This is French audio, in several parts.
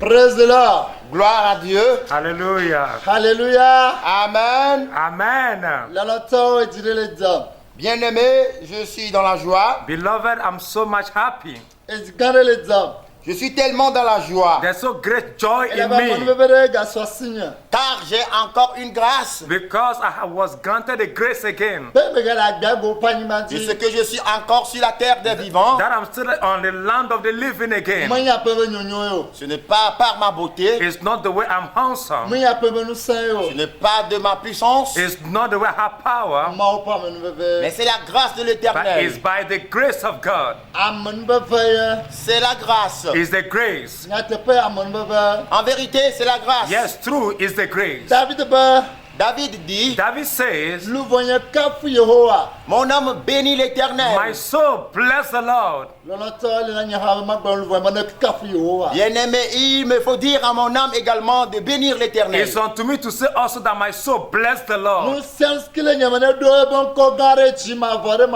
Praise the Lord. Gloire à Dieu. Hallelujah. Hallelujah. Amen. Amen. Lalato ejire jam. Bien-aimé, je suis dans la joie. Beloved, I'm so much happy. Ejigare le jam. Je suis tellement dans la joie. There's so great joy in Elaba me monbebere ga swasinya. Car j'ai encore une grâce. because I was granted the grace again. Be be ga la gago pani De ce manji. que je suis encore sur la terre des vivants. That I'm still on the land of the living again. Manya pe be nyonyo yo. Ce n'est pas par ma beauté. It's not the way I'm handsome. Manya pe be nu san yo. Ce n'est pas de ma puissance. It's not the way I have power. Ma o pa menu Mais bebe. c'est la grâce de But it's l'Éternel. by the grace of God. Amenu bebe. C'est la grâce. It's the grace. Nyate pe amenu bebe. En vérité, c'est la grâce. Yes, true is the grace. David be David dit, David says, lu voye kafu Yehowa. mon âme bénit my l'Éternel. soul bless the Lord. Lalato le na nyaha ma gba lu voye ma kafu Yehowa. Bien-aimé, il me faut dire à mon âme également de bénir l'Éternel. It's unto me to say also that my soul bless the Lord. Nu sense kile nyamane do e bon ko gare chi ma vore.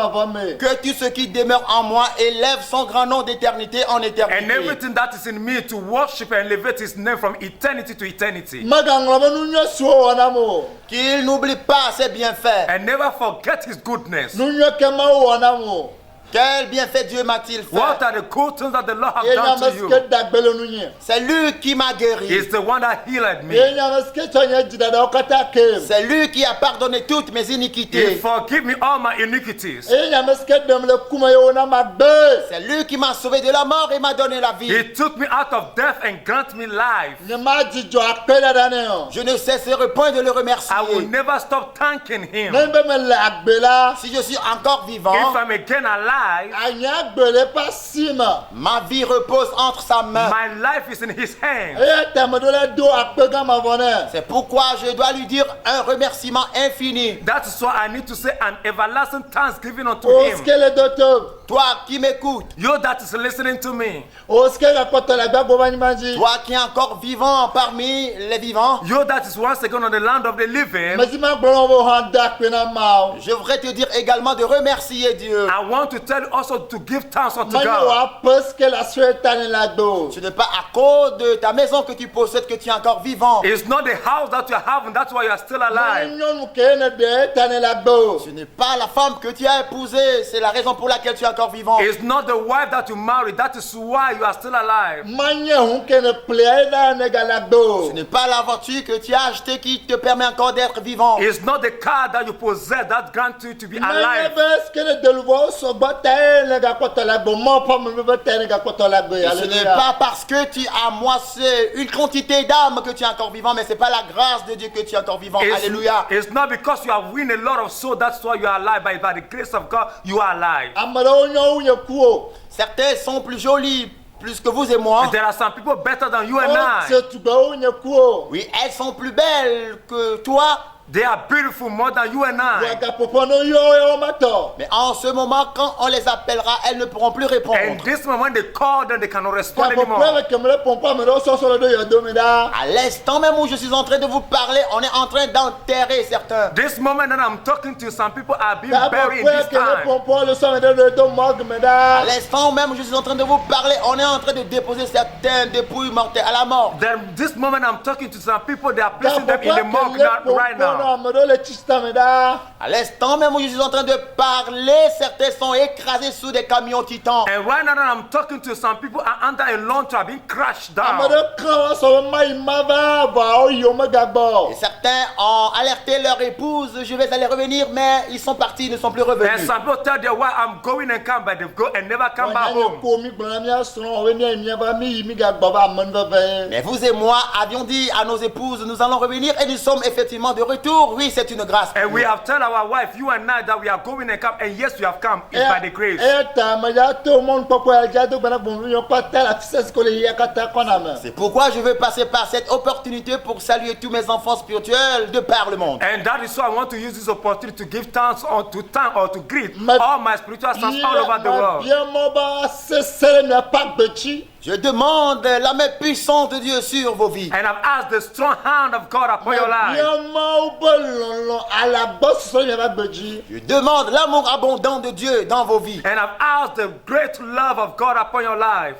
Que tout ce qui demeure en moi élève son grand nom d'éternité en And éternité. everything that is in me to worship and elevate his name from eternity to eternity. Maganglo nu nyo so wana mo. Qu'il n'oublie pas ses bienfaits. And never forget his goodness. Nu nyo kema wana mo. Quel bienfait Dieu m'a-t-il What fait? are the good things that the Lord Ye have done to you? nyameske dagbele nu nye. C'est lui qui m'a guéri. It's the one that healed me. Ye nyameske chonye jidada okata kem. C'est lui qui a pardonné toutes mes He iniquités. forgive me all my iniquities. Ye nyameske demle kuma ye wana magbe. C'est lui qui m'a sauvé de la mort et m'a donné la vie. He took me out of death and grant me life. Nyama jijo akpela dane yo. Je ne cesserai point de le remercier. I will never stop thanking him. Nembe me le agbela. Si je suis encore vivant, If I'm again alive, Anya agbele pa sima. ma vie repose entre sa main. my life is in his hands. Ye temedole do akpega ma vone. C'est pourquoi je dois lui dire un remerciement infini. That is why I need to say an everlasting thanksgiving unto him. Oskele doto. Toi qui m'écoutes, You that is listening to me. Oskele koto la gago bani manji. toi qui es encore vivant parmi les vivants, You that is once again on the land of the living. Mazima gbolo bo handa kwena mao. je voudrais te dire également de remercier Dieu. I want to tell you also to give thanks unto Manya God. wa poske la suetane la do. Ce n'est pas à cause de ta maison que tu possèdes que tu es encore vivant. It's not the house that you are having, that's why you are still alive. Nyonu kene de tane la do. Ce n'est pas la femme que tu as épousée, c'est la raison pour laquelle tu es encore vivant. It's not the wife that you married, that is why you are still alive. Manya hun kene play da nega la do. Ce n'est pas la voiture que tu as achetée qui te permet encore d'être vivant. It's not the car that you possess that grants you to be Manya alive. bes kene deluvo so bata nega koto la do. Mo pa me be te nega koto la do. Et ce n'est pas parce que tu as moissé une quantité d'âmes que tu es encore vivant, mais c'est pas la grâce de Dieu que tu es encore vivant. Alléluia. It's not because you have win a lot of souls, that's why you are alive, but by the grace of God, you are alive. Amara onyo unye kuo. Certains sont plus jolis, plus que vous et moi. There are some people better than you and I. Se tuba unye kuo. Oui, elles sont plus belles que toi. They are beautiful more than you and I. Waka popono yo mato. Mais en ce moment, quand on les appellera, elles ne pourront plus répondre. And this moment when they call them, they cannot respond anymore. Kapopre kemle pompa me do so so do yo do me da. À l'instant même où je suis en train de vous parler, on est en train d'enterrer certains. This moment that I'm talking to, some people are being buried in Kapopre this kemle time. pompa le so me do mog me da. À l'instant même où je suis en train de vous parler, on est en train de déposer certains dépouilles mortelles à la mort. Then this moment I'm talking to some people, they are placing them in the morgue right now. Me do le chista me da. À l'instant même où je suis en train de parler, certains sont écrasés sous des camions titans. And right now that I'm talking to, some people are under a long truck being crashed Amado down. kan so mai mava va o yo me gabo. Et certains ont alerté leur épouse, je vais aller revenir, mais ils sont partis, ils ne sont plus And revenus. some people tell their wife, I'm going and come, but they go and never come back home. Ko mi gbona mi aso we mi ba mi gabo ba man ve. Mais vous et moi avions dit à nos épouses, nous allons revenir et nous sommes effectivement de retour. Oui, c'est une grâce. And we have told our wife, you and I, that we are going and come, and yes, we have come. It's by the grace. Ta ma ya to mon popo ya ja do bana bon yo pata la fise ko le ya kata kona me. C'est pourquoi je veux passer par cette opportunité pour saluer tous mes enfants spirituels de par le monde. And that is why I want to use this opportunity to give thanks or to thank or to greet Ma- all my spiritual sons all over the world. Bien mo ba se sere me pa bechi. Je demande la main puissante de Dieu sur vos vies. And I've asked the strong hand of God upon your life. Je demande l'amour abondant de Dieu dans vos vies. And I've asked the great love of God upon your life.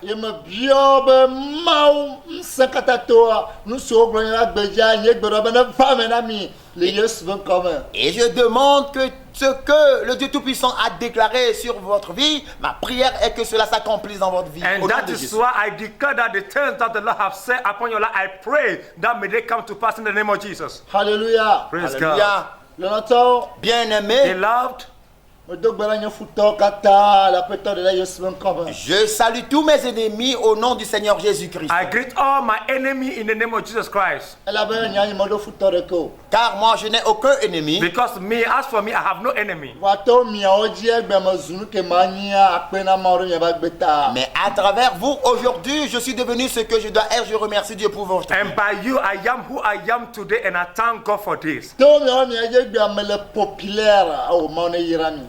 Et je demande que ce que le Dieu Tout-Puissant a déclaré sur votre vie, ma prière est que cela s'accomplisse dans votre vie. And Au nom that de is Jésus. why I declare that the things that the Lord have said upon your life, I pray that may they come to pass in the name of Jesus. Hallelujah. Praise Alléluia. God. Bien-aimé, Beloved, je salue tous mes ennemis au nom du Seigneur Jésus-Christ. I greet all my enemies in the name of Jesus Christ. Car moi, je n'ai aucun ennemi. Because me, as for me, I have no enemy. Mais à travers vous, aujourd'hui, je suis devenu ce que je dois être. Je remercie Dieu pour votre vie. And by you, I am who I am today, and I thank God for this.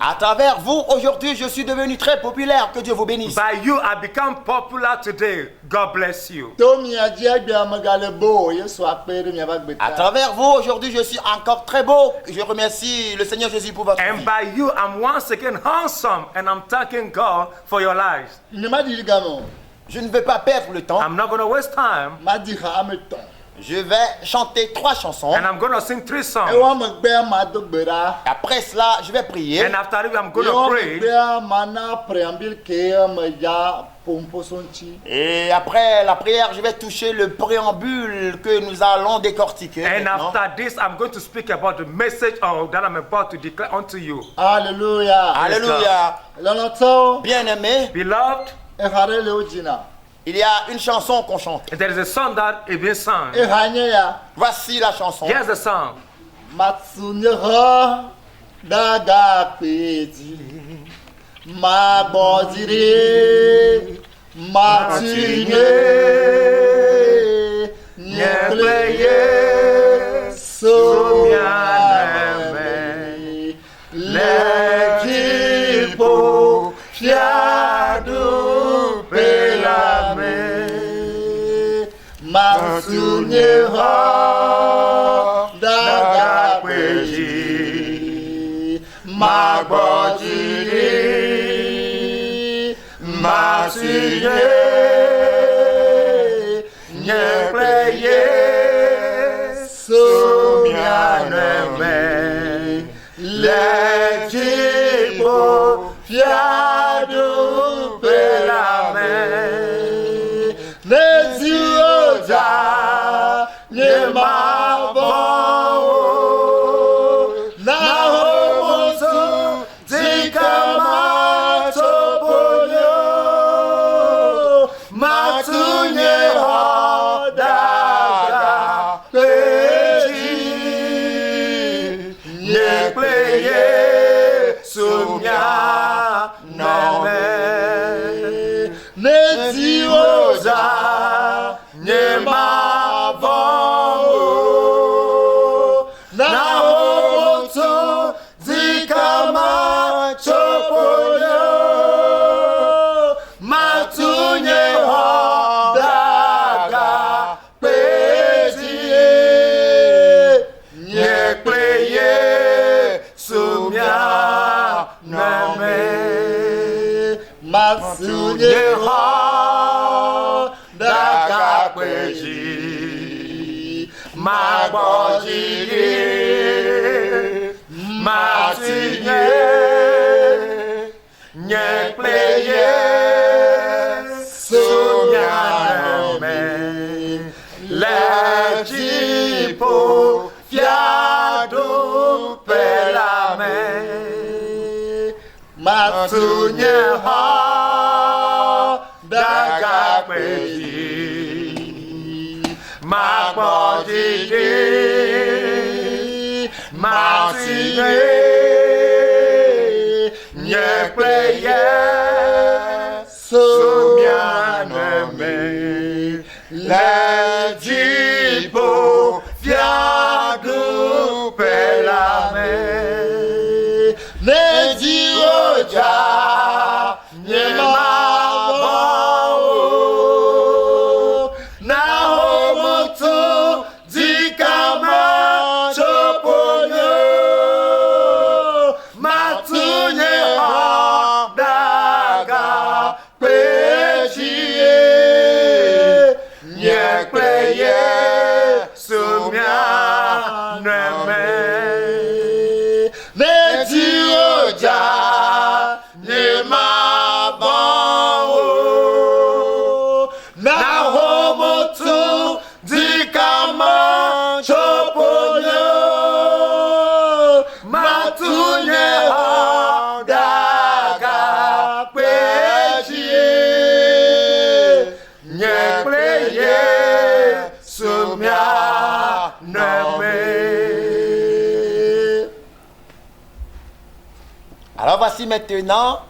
À travers vous, aujourd'hui, je suis devenu très populaire. Que Dieu vous bénisse. By you, I become popular today. God bless you. À travers vous, aujourd'hui, je suis encore très beau. Je remercie le Seigneur Jésus pour votre And vie. by you, I'm once again handsome, and I'm thanking God for your lives. Je ne vais pas perdre le temps. I'm not going to waste time, Je vais chanter 3 chansons. and I'm going to sing 3 songs. Après cela, je vais prier. And after that, I'm going to pray. Et après la prière, je vais toucher le préambule que nous allons décortiquer. And maintenant. after this, I'm going to speak about the message that I'm about to declare unto you. Alléluia. Alléluia. Bien-aimé, Beloved, il y a une chanson qu'on chante. there is a song that is being sung. Voici la chanson. Here's the song. Matsunyera daga peti mabodire matinye nyepleye somiane lekipo fiadu pelame Matsunyera daga peti magbojiri matinye nyepleye somianeme lejibo fiadu pelame nezioja nyemabo na homosu zikama toponyo matunye hodaga peji nyepleye sumya name nezioja nyemabo na homosu zikama toponyo matunye hodaga peji nyepleye sumya name matunye hodaga peji magbojiri matinye nyepleye somianeme lejipo fiadu pelame matunye hodaga peji magbojiri matinye nyepleye somianeme lejipo fiadu pelame nezioja nyemabo prière sur bien aimé. Mais Dieu ja ne m'a bon. Na homo tu di kama choponyo. Matunye daga pechi. Nye prière sur bien aimé. Alors voici maintenant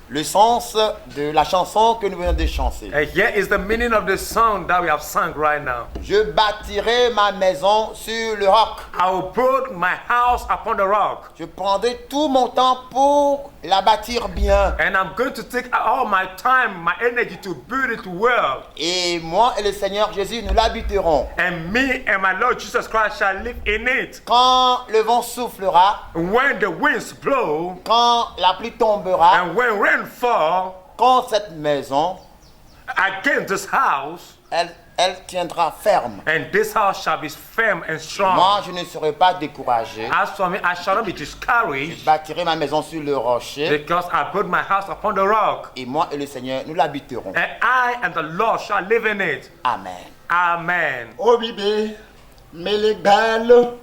le sens de la chanson que nous venons de chanter. And here is the meaning of the song that we have sung right now. Je bâtirai ma maison sur le roc. I will build my house upon the rock. Je prendrai tout mon temps pour la bâtir bien. And I'm going to take all my time, my energy to build it well. Et moi et le Seigneur Jésus, nous l'habiterons. And me and my Lord Jesus Christ shall live in it. Quand le vent soufflera, When the winds blow quand la pluie tombera, and when rain fall quand cette maison, against this house, elle tiendra ferme. and this house shall be firm and strong. Moi, je ne serai pas découragé. As for me, I shall not be Je discouraged, bâtirai ma maison sur le rocher. because I built my house upon the rock. Et moi et le Seigneur, nous l'habiterons. And I and the Lord shall live in it. Amen. Amen. Obibe, mele balo,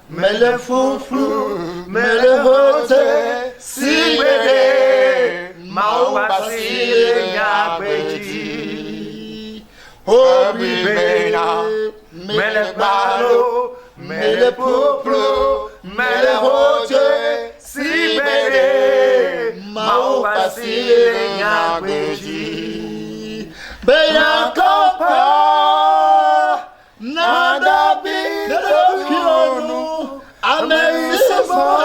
mele fuflu, mele hote, si bede, maubasi nyagbeji. Obibe na, mele balo, mele fuflu, mele hote, si bede, maubasi nyagbeji. Beya kopa. Nada bidokionu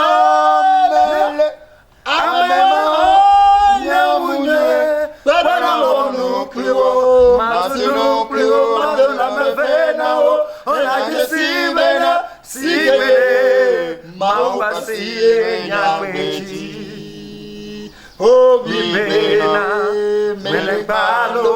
ameisabale amemahanyawunye Badalonukliwo Matunukliwo Madolamefenao Onakesibena Sibene Maubasiye Nyakwechi Obibena Melekbalo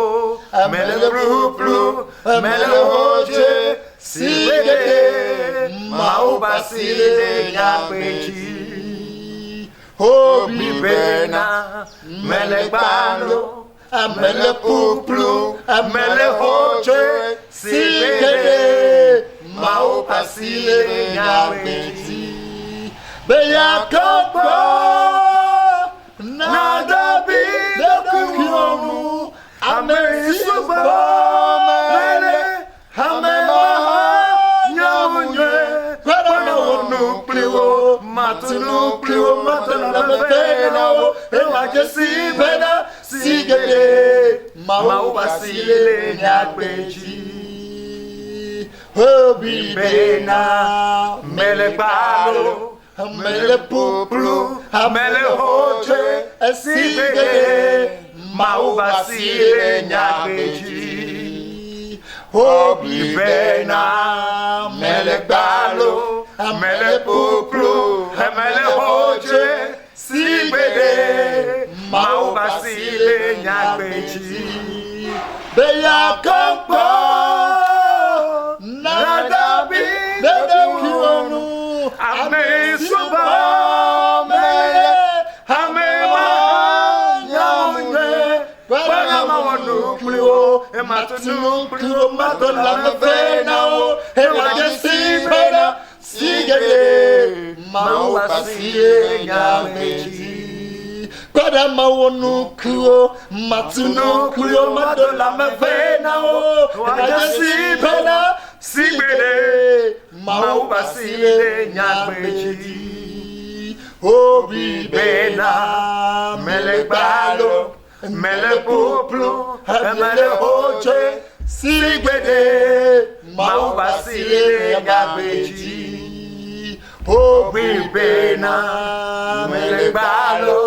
Mele bruplu, mele hoje, sigede, maubasile nyakweji. Obibena, mele balo, mele puplu, mele hoje, sigede, maubasile nyakweji. Beya kopo, nada bidokionu. Ameisubamele, amemahanyawunye, Badalonukliwo, Matunukliwo, Madolamefenao, Ewakesibena, Sigede, Maubasile nyakweji. Obibena, melekbalo, mele puplu, mele hoje, sigede, maubasile nyakweji. Obibena, melekbalo, mele puplu, mele hoje, sigede, maubasile nyakweji. Beya kopo, nada bidokionu, ameisubamele, amemahanyawunye, Badalonukliwo, Matunukliwo, Madolamefenao, Ewakesibena, sigede, maubasile nyakweji. Badalonukliwo, Matunukliwo, Madolamefenao, Ewakesibena, sigede, maubasile nyakweji. Obibena, melekbalo, mele puplu, mele hoje, sigede, maubasile nyakweji. Obibena, melekbalo,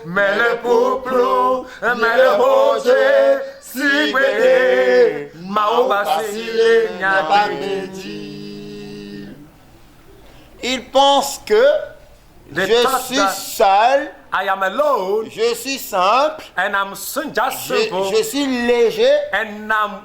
mele puplu, mele hoje, sigede, maubasile nyakweji. Il pense que They je thought suis that seul, I am alone je suis simple, and I'm just simple je suis léger, and I'm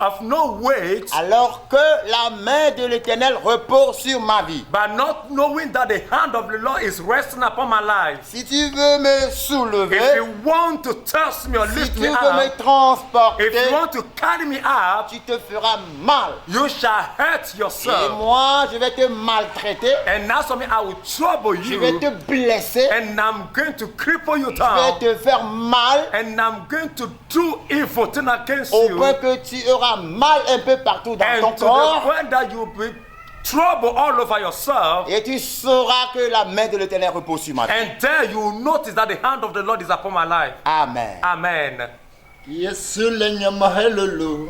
of no weight, alors que la main de l'Éternel repose sur ma vie. but not knowing that the hand of the Lord is resting upon my life. Si tu veux me If soulever, you want to toss me or si lift tu me veux me up, transporter, if you want to carry me up, tu te feras mal. you shall hurt Et yourself. moi, je vais te maltraiter, And now something I will trouble je vais te you, blesser, and I'm going to cripple you je vais down, te faire mal, and I'm going to do evil thing against au you, point que tu auras mal un peu partout dans ton and to the corps. point that you'll be trouble all over yourself. Et tu sauras que la main de l'Éternel repose sur ma vie. And there you will notice that the hand of the Lord is upon my life. Amen. Amen. Yesu le nyama helolo.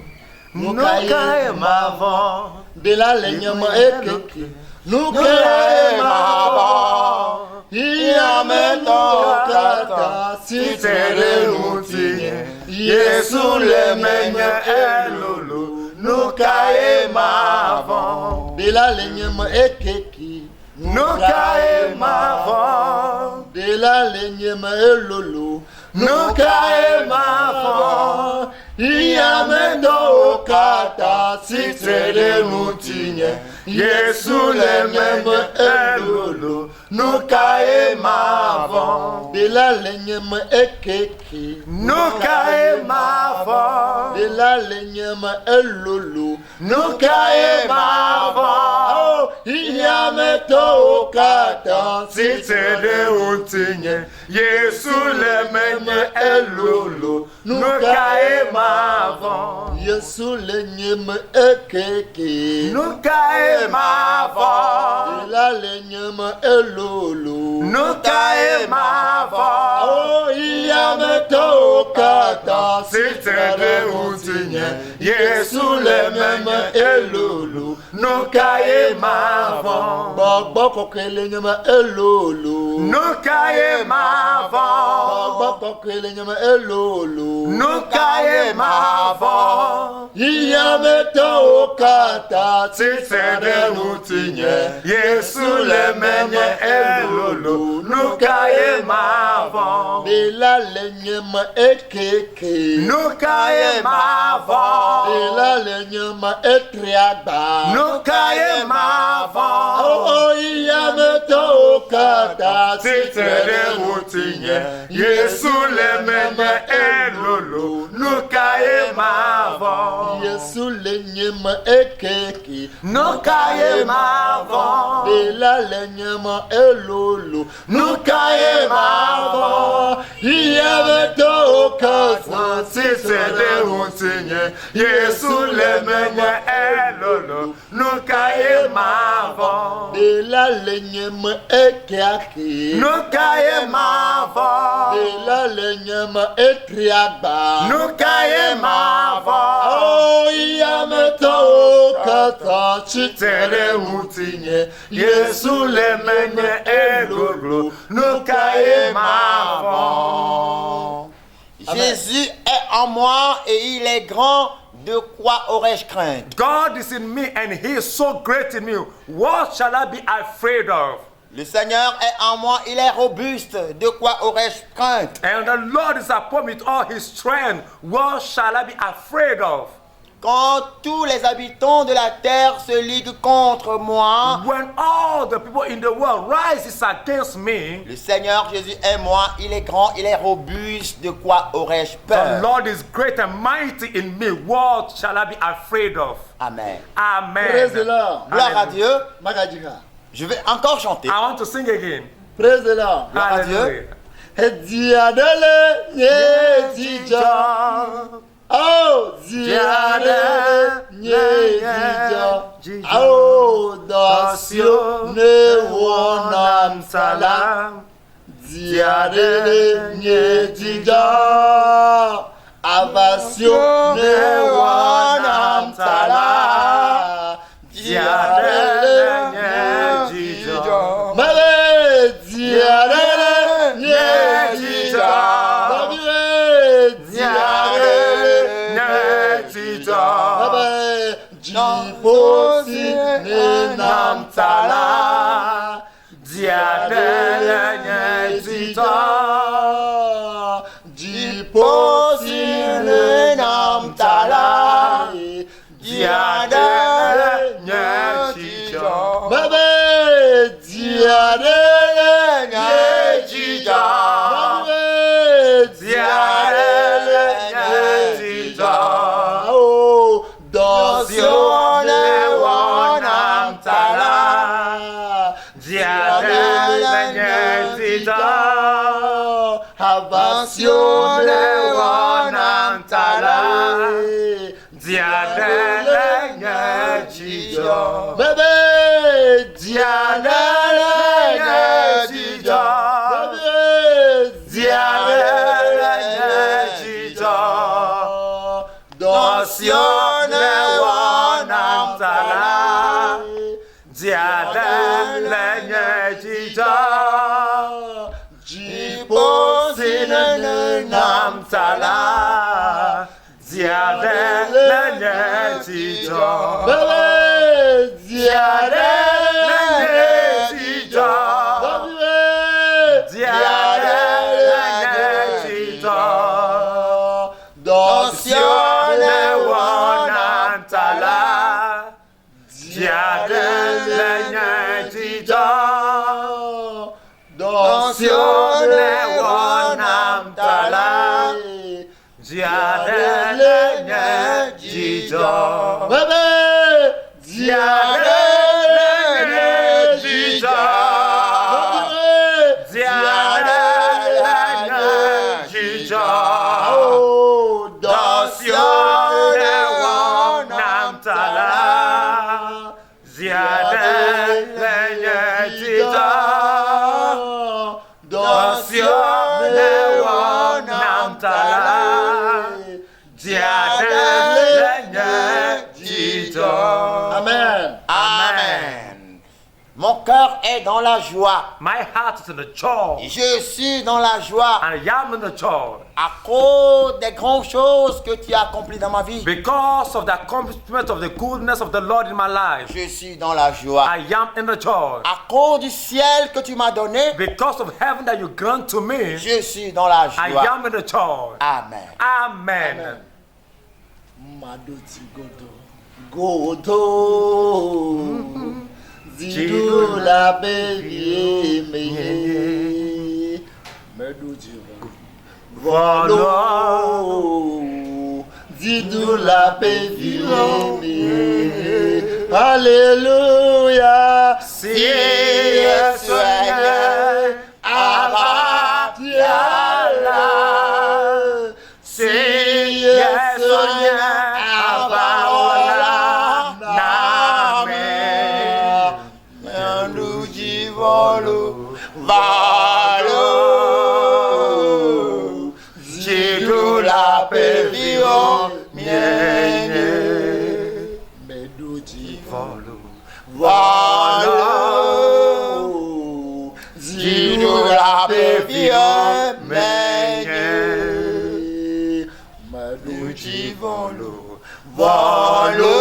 Nukae mavo, Bila le nyama ekeke. Nukae Nukae mavo. Iyame tokata sitere nutinye. Yesu le menye elolo. Nukae mavo. Bila le nyama ekeke. nukae mavo, Bila le nyama elolo. Nukae mavo. Iyame tokata sitere nutinye. Yesu le menye elolo. Nukae mavo. Bila le nyama ekeke. nukae mavo, Bila le nyama elolo. Nukae mavo. Iyame tokata sitere utinye, Yesu le menye elolo, nukae mavo, Yesu le nyama ekeke. nukae mavo, Bila le nyama elolo. nukae mavo, Oh, iyame tokata sitere utinye, Yesu le menye elolo, nukae mavo, Gbogbo kokele nyama elolo. nukae mavo, Gbogbo kokele nyama elolo. nukae mavo, Iyame tokata sitere utinye, Yesu le menye elolo, nukae mavo, Bila le nyama ekeke. nukae mavo, Bila le nyama etriagba. nukae mavo, Oh, iyame tokata sitere utinye, Yesu le menye elolo, nukae mavo, Yesu le nyama ekeke. nukae mavo, Bila le nyama elolo. Nukae mavo. Iyame tokata sitere utinye, Yesu le menye elolo, nukae mavo, Bila le nyama ekeke. nukae mavo, Bila le nyama etriagba. nukae mavo, Oh, iyame tokata sitere utinye, Yesu le menye elolo, nukae mavo. Jésus est en moi et il est grand. De quoi aurais-je crainte? God is in me and he is so great in me. What shall I be afraid of? Le Seigneur est en moi, il est robuste. De quoi aurais-je crainte? And the Lord is upon me with all his strength. What shall I be afraid of? Quand tous les habitants de la terre se liguent contre moi, When all the people in the world rises against me, le Seigneur Jésus est moi, il est grand, il est robuste. De quoi aurais-je the peur? Lord is great and mighty in me. What shall I be afraid of? Amen. Amen. Praise the Lord. Gloire à Dieu. Magajika. Je vais encore chanter. I want to sing again. Praise the Lord. Gloire à Dieu. Hallelujah. Diadele nye dija. Oh, diadele nye dija. Oh, dasyo ne wonam salam. Diadele nye dija. Avasyo ne wonam salam. Diadele nye dija. Male diadele nye dija. Jiposi ne namtala. Diadele nye dija. Jiposi ne namtala. Mon cœur est dans la joie. My heart is in the joy. Je suis dans la joie And I am in the joy. à cause des grandes choses que tu as accomplies dans ma vie. Because of the accomplishment of the goodness of the Lord in my life. Je suis dans la joie I am in the joy. à cause du ciel que tu m'as donné. Because of heaven that you grant to me. Je suis dans la I joie. am in the joy. Amen. Amen. Madoti Godo Zidu la bévier meye Madoti Volo Zidu la bévier meye Alléluia. Si Seigneur Abatiala. Si Seigneur Abaola. Nous divons valo. J'ai tout la pévion mienne. Mais nous disons Valo. J'ai tout la pévion mienne. Nous divons valo.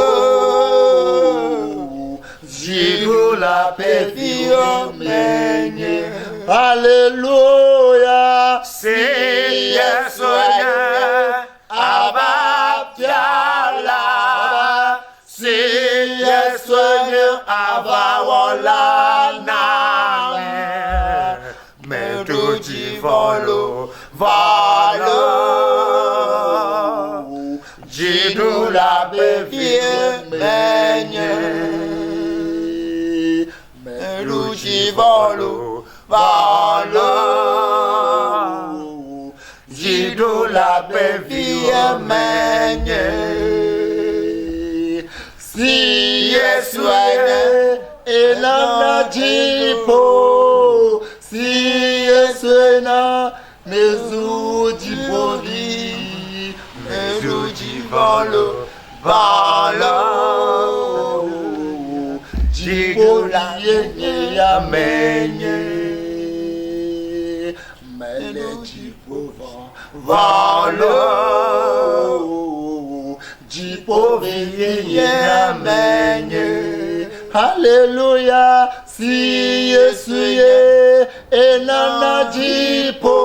Jidu la pévion mègne. Alléluia. Seigneur Seigneur Abatiala. Seigneur Seigneur Abaola. Mais tout dit volo. Jidu la pévion mègne. Volo, volo, Jidu la pévion mègne. Si Yesu et la jipo. Si Yesu na mezu jipo vi. mezu di volo, volo, Jipo la yenye ya menye. Mele jipo volo, Jipo yenye ya menye. Alléluia. Si Yesu ye enana jipo.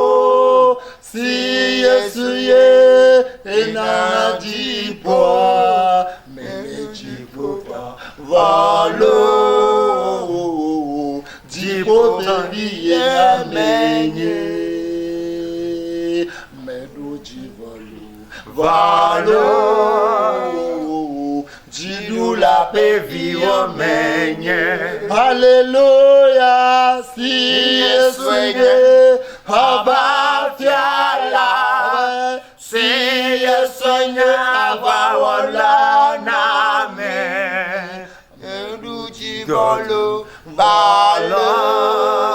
Si Yesu ye enana jipo. Mele jipo valo. Jipo vie amenye medoji valo jidou la pe vie amenye. Alléluia, si Yesu abafiala, si Yesu abawala name. Balo,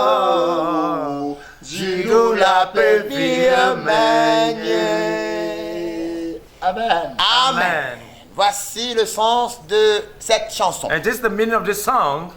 balo, Jidou la pe vie amenye. Amen. Amen. Voici le sens de cette chanson. And this is the meaning of this song.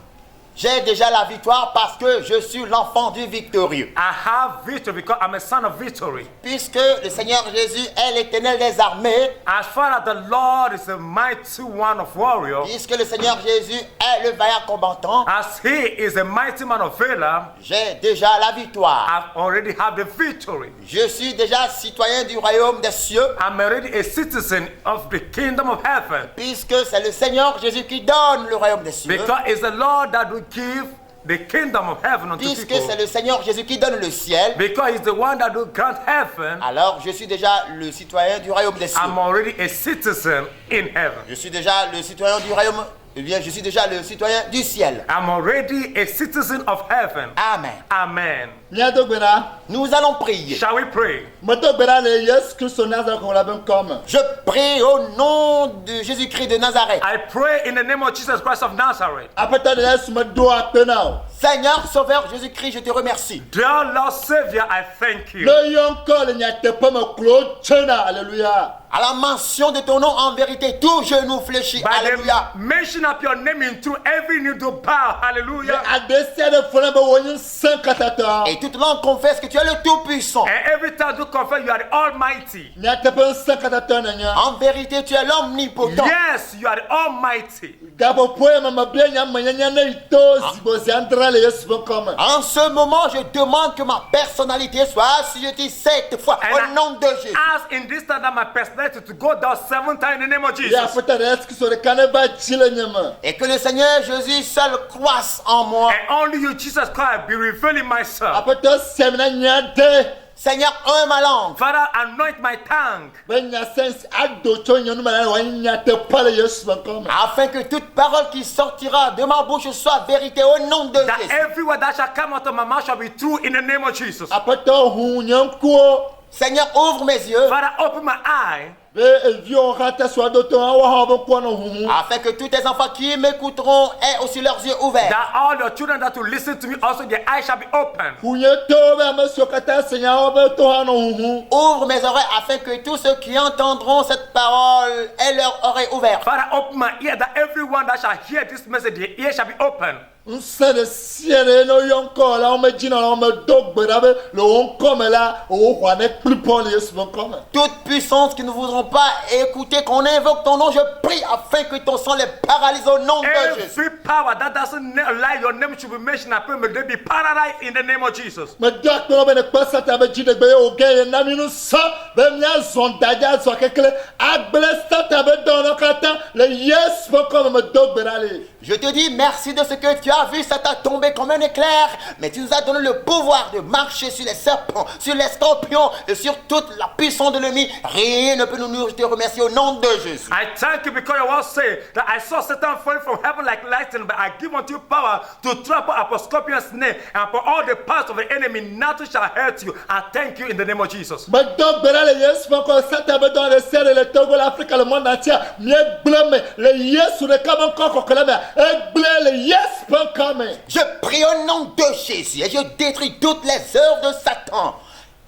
J'ai déjà la victoire parce que je suis l'enfant du victorieux. I have victory because I'm a son of victory. Puisque le Seigneur Jésus est l'Éternel des armées, As far as the Lord is the mighty one of warrior, puisque le Seigneur Jésus est le vaillant combattant, as he is a mighty man of valor, j'ai déjà la victoire. I already have the victory. Je suis déjà citoyen du royaume des cieux, I'm already a citizen of the kingdom of heaven. puisque c'est le Seigneur Jésus qui donne le royaume des cieux. Because it's the Lord that will give the kingdom of heaven unto Puisque people. c'est le Seigneur Jésus qui donne le ciel, Because he's the one that will grant heaven. alors je suis déjà le citoyen du royaume des cieux. I'm already a citizen in heaven. Je suis déjà le citoyen du royaume, eh bien je suis déjà le citoyen du ciel. I'm already a citizen of heaven. Amen. Amen. Nyadogbera, Nous allons prier. Shall we pray? motogbera le Yesu Kristo Nazareth qu'on l'a bien comme. Je prie au nom de Jésus-Christ de Nazareth. I pray in the name of Jesus Christ of Nazareth. Après toi de Yesu me doit penao. Seigneur, Sauveur Jésus-Christ, je te remercie. Dear Lord Savior, I thank you. Le yonko le nyate pas me clo chena. Alléluia. À la mention de ton nom, en vérité, tout genou fléchit. By Alléluia. the mention of your name into every knee to bow. Hallelujah. Adessia de fola be wonyin 104. Et toute langue confesse que tu es le Tout-Puissant. And every time you confess you are the Almighty. Nyate pas 104 nanya. En vérité, tu es l'Omnipotent. Yes, you are the Almighty. Gabo poe mama bien nyanya na ito zibozi andra le Yesu ben comme. En ce moment, je demande que ma personnalité soit assujettie 7 fois And au nom de Jésus. Ask in this time that my personality to go down 7 times in the name of Ya Jesus. après toi de Yesu Kristo de kaneba chile nyama. Et que le Seigneur Jésus seul croisse en moi. And only you, Jesus Christ, be revealing myself. Après toi semina nyade. Seigneur, un ma langue. Father, anoint my tongue. Ben nya sense ado cho nyonu mala wa nyate pas le Yesu ben comme. Afin que toute parole qui sortira de ma bouche soit vérité au nom de That Jésus. every word that shall come out of my mouth shall be true in the name of Jesus. Après toi hu nyanko. Seigneur, ouvre mes yeux. Father, open my eye. Be evion rata soit doto wa ha ben kwa no hu. Afin que tous tes enfants qui m'écouteront aient aussi leurs yeux ouverts. That all your children that will listen to me, also their eyes shall be open. Hunye to be me sokata senya wa be to ha no hu. Ouvre mes oreilles afin que tous ceux qui entendront cette parole aient leurs oreilles ouvertes. Father, open my ear that everyone that shall hear this message, their ear shall be open. Nse de siere no yonko la o me jina la o me dogbe da be le on comme la o hwa ne plus pour le Yesu ben comme. Toute puissance qui ne voudront pas écouter qu'on invoque ton nom, je prie afin que ton sang les paralyse au nom de Jésus. Every power that doesn't allow your name should be mentioned, I pray may they be paralyzed in the name of Jesus. Me dak no be ne pasa ta be jide gbe o ge na mi nu so be nya zon daja so kekele agbele sta ta be don no kata le Yesu ben comme me dogbe da le. Je te dis merci de ce que tu as vu, ça t'a tombé comme un éclair, mais tu nous as donné le pouvoir de marcher sur les serpents, sur les scorpions et sur toute la puissance de l'ennemi. Rien ne peut nous nuire. Je te remercie au nom de Jésus. I thank you because your word say that I saw Satan falling from heaven like lightning, but I give unto you power to trample upon scorpions' snake and upon all the powers of the enemy. Nothing shall hurt you. I thank you in the name of Jesus. Me dogbe da le Yesu ben comme ça ta be don le serre le Togo l'Afrique le monde entier. Me blame le Yesu de comme encore que la egble le Yesu ben comme. Je prie au nom de Jésus et je détruis toutes les œuvres de Satan.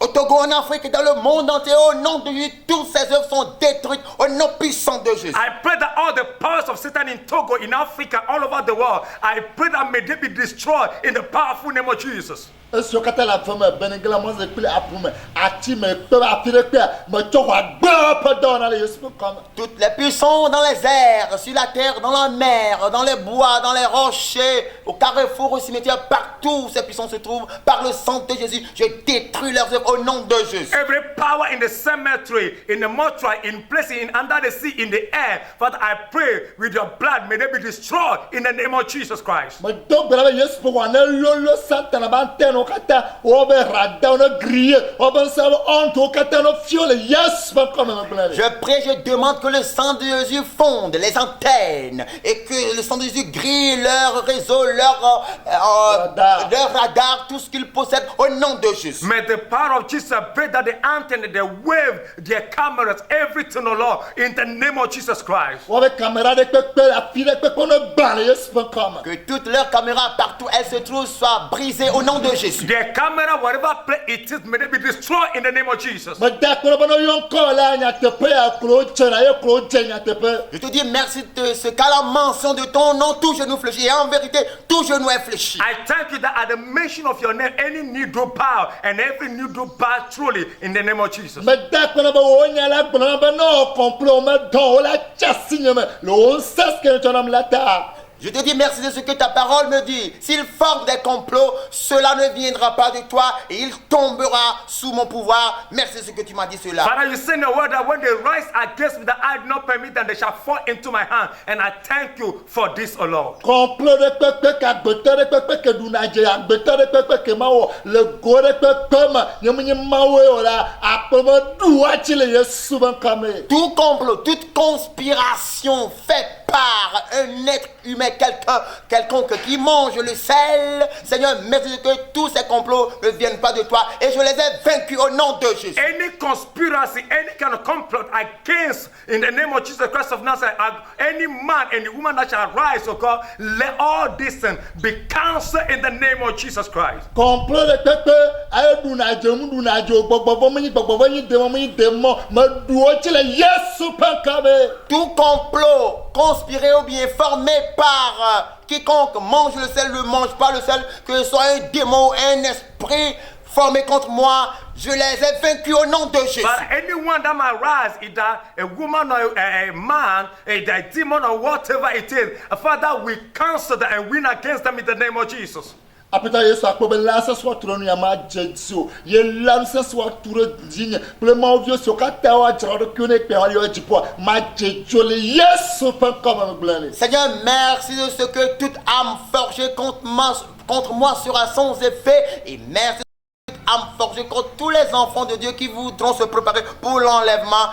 Au Togo, en Afrique et dans le monde entier, au nom de Jésus, toutes ces œuvres sont détruites au nom puissant de Jésus. I pray that all the powers of Satan in Togo, in Africa, all over the world, I pray that may they be destroyed in the powerful name of Jesus. Est-ce que tu la femme Beningla moi je peux appuyer ati me peut appuyer me toka gba pas dans les Yesu comme Toutes les puissances dans les airs, sur la terre, dans la mer, dans les bois, dans les rochers, au carrefour, au cimetière, partout où ces puissances se trouvent, par le sang de Jésus, je détruis leurs œuvres au nom de Jésus. Every power in the cemetery, in the mortuary, in places, in under the sea, in the air, Father, I pray with your blood, may they be destroyed in the name of Jesus Christ. me donc bela Yesu pour on le Satan bantene o kata o be rada on griller o ben ça on to kata no fiole Yesu comme me bela. Je prie, je demande que le sang de Jésus fonde les antennes et que le sang de Jésus grille leur réseau, leur radar, tout ce qu'ils possèdent au nom de Jésus. May the power of Jesus break that the antenna, the wave, their cameras, everything, oh Lord, in the name of Jesus Christ. O be caméra de pepe la file pepe on ban Yesu comme. Que toutes leurs caméras partout elles se trouvent soient brisées au nom de Jésus. Their camera, whatever place it is, may they be destroyed in the name of Jesus. Me da ko bono yon ko la nya te pe ya kro chena ye kro chenya te pe. Je te dis merci de ce qu'à la mention de ton nom, tout genou fléchit. Et en vérité, tout genou est fléchi. I thank you that at the mention of your name, any knee do bow and every knee do bow truly in the name of Jesus. Me da ko bo o nya la ko na ba no complot me don o la chasigne me lo sas que ton homme la ta. Je te dis merci de ce que ta parole me dit. S'il forme des complots, cela ne viendra pas de toi et il tombera sous mon pouvoir. Merci de ce que tu m'as dit cela. Father, you say in your word that when they rise against me, that I do not permit them, they shall fall into my hand. And I thank you for this, O Lord. Complot de pepe ka gbeto de pepe ke dunaje ya gbeto de pepe ke mawo le go de pepe ma nyemnye mawo o la apoma duwa ti le Yesu ban kame. Tout complot, toute conspiration faite par un être humain, quelconque qui mange le sel, Seigneur, merci de que tous ces complots ne viennent pas de toi et je les ai vaincus au nom de Jésus. Any conspiracy, any kind of complot against, in the name of Jesus Christ of Nazareth, any man, any woman that shall rise, oh God, let all this be cancelled in the name of Jesus Christ. Complot de pepe ay dunaje mu dunaje gbogbo mo yin de mo ma duwo ti le Yesu ban kame. Tout complot conspiré ou bien formé par quiconque mange le sel, ne mange pas le sel, que ce soit un démon ou un esprit formé contre moi, je les ai vaincus au nom de Jésus. But anyone that might rise, either a woman or a man, a demon or whatever it is, Father, we cancel that and win against them in the name of Jesus. Apeta Yesu akpobe la se soit tronu ya ma jesu ye lam se soit tour digne pour mo vieux so kata wa jaro kune pe wa yo jipo ma jeju le Yesu pan comme blane. Seigneur, merci de ce que toute âme forgée contre moi sera sans effet et merci de toute âme forgée contre tous les enfants de Dieu qui voudront se préparer pour l'enlèvement.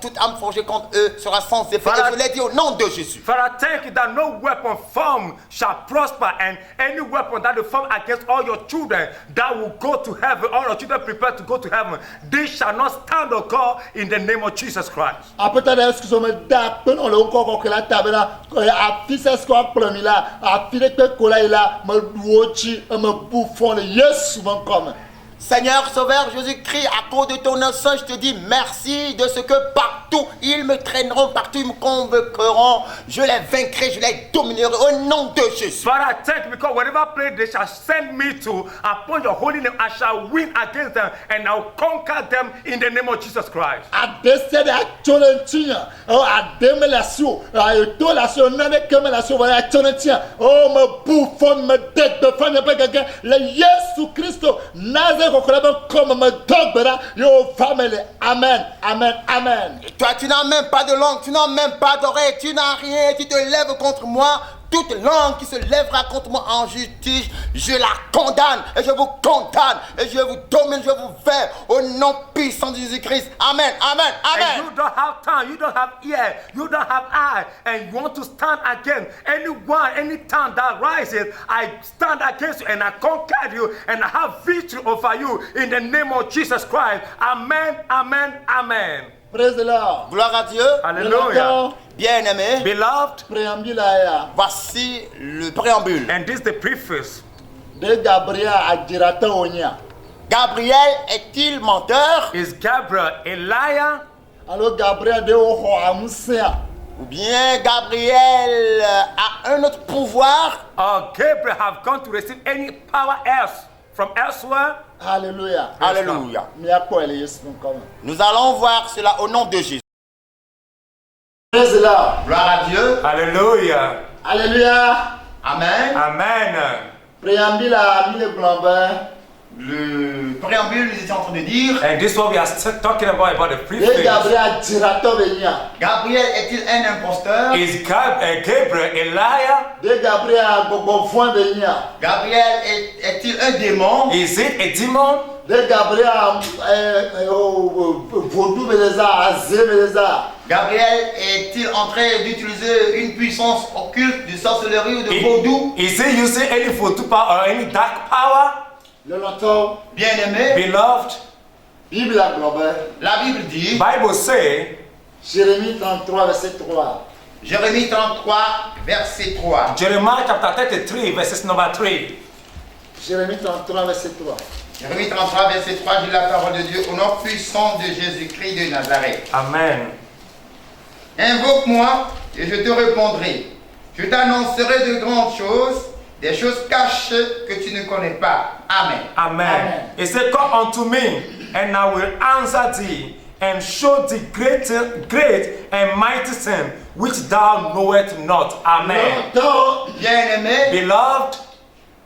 Toute âme forgée contre eux sera sans effet. Father, et je l'ai dit au nom de Jésus. Father, thank you that no weapon formed shall prosper, and any weapon that will form against all your children that will go to heaven, all your children prepare to go to heaven, they shall not stand, or God, in the name of Jesus Christ. Apeta de excuse me da pe on le ko ko la tabela a fisa sko promi la a file pe ko la ila me duochi me bouffon le Yesu ban comme. Seigneur Sauveur Jésus-Christ, à cause de ton sang, je te dis merci de ce que partout ils me traîneront, partout ils me convoqueront, je les vaincrai, je les dominerai au nom de Jésus. Father, I thank you because whatever place they shall send me to, upon your holy name, I shall win against them and I'll conquer them in the name of Jesus Christ. A décédé à Tonentia, à démélation, à étolation, non de kémélation, voilà à Tonentia, oh me bouffon, me tête de fan, pas quelqu'un, le Jésus Christ, Nazareth, comme me dogbera, yo family, amen, amen, amen. Et toi, tu n'as même pas de langue, tu n'as même pas d'oreille, tu n'as rien, tu te lèves contre moi. Toute langue qui se lèvera contre moi en justice, je la condamne et je vous condamne et je vous domine, je vous fais au nom puissant de Jésus-Christ. Amen, amen, amen. And you don't have tongue, you don't have ear, you don't have eye, and you want to stand against anyone, any tongue that rises, I stand against you and I conquer you and I have victory over you in the name of Jesus Christ. Amen, amen, amen. Praise the Lord. Gloire à Dieu. Hallelujah. Bien-aimé, Beloved, Préambule aya. voici le préambule. and this is the preface. De Gabriel a dirata onya. Gabriel est-il menteur Is Gabriel a liar? Alors Gabriel de oho amusia. ou bien Gabriel a un autre pouvoir? Or Gabriel have gone to receive any power else? from elsewhere. Alléluia. Alléluia. Nous allons voir cela au nom de Jésus. Praise the Lord. Gloire à Dieu. Hallelujah. Alléluia. Amen. Amen. Préambule à Mille Blambin. Le préambule, nous étions en train de dire, And this is what we are still talking about the Et preface. Gabriel directeur Benia. Gabriel est-il un imposteur? Is Gabriel a liar? De Gabriel Gogofouin Benia. Gabriel est-il un démon? Is it a demon? De Gabriel Vaudou Beleza, Azé Beleza. Gabriel est-il en train d'utiliser une puissance occulte de sorcellerie ou de vaudou? Is he using any voodoo power or any dark power? Le longtemps, Bien-aimé, Beloved, Bible à Global. la Bible dit, Bible say, Jérémie 33, verset 3. Jérémie 33, verset 3. Jeremiah chapter 33, verses number 3. Jérémie 33, verset 3. Jérémie 33, verset 3, dit la parole de Dieu, au nom puissant de Jésus-Christ de Nazareth. Amen. Invoque-moi et je te répondrai. Je t'annoncerai de grandes choses, des choses cachées que tu ne connais pas. Amen. Amen. Amen. He said, come unto me, and I will answer thee, and show thee great and mighty things which thou knowest not. Amen. Longtemps, Bien-aimé, Beloved,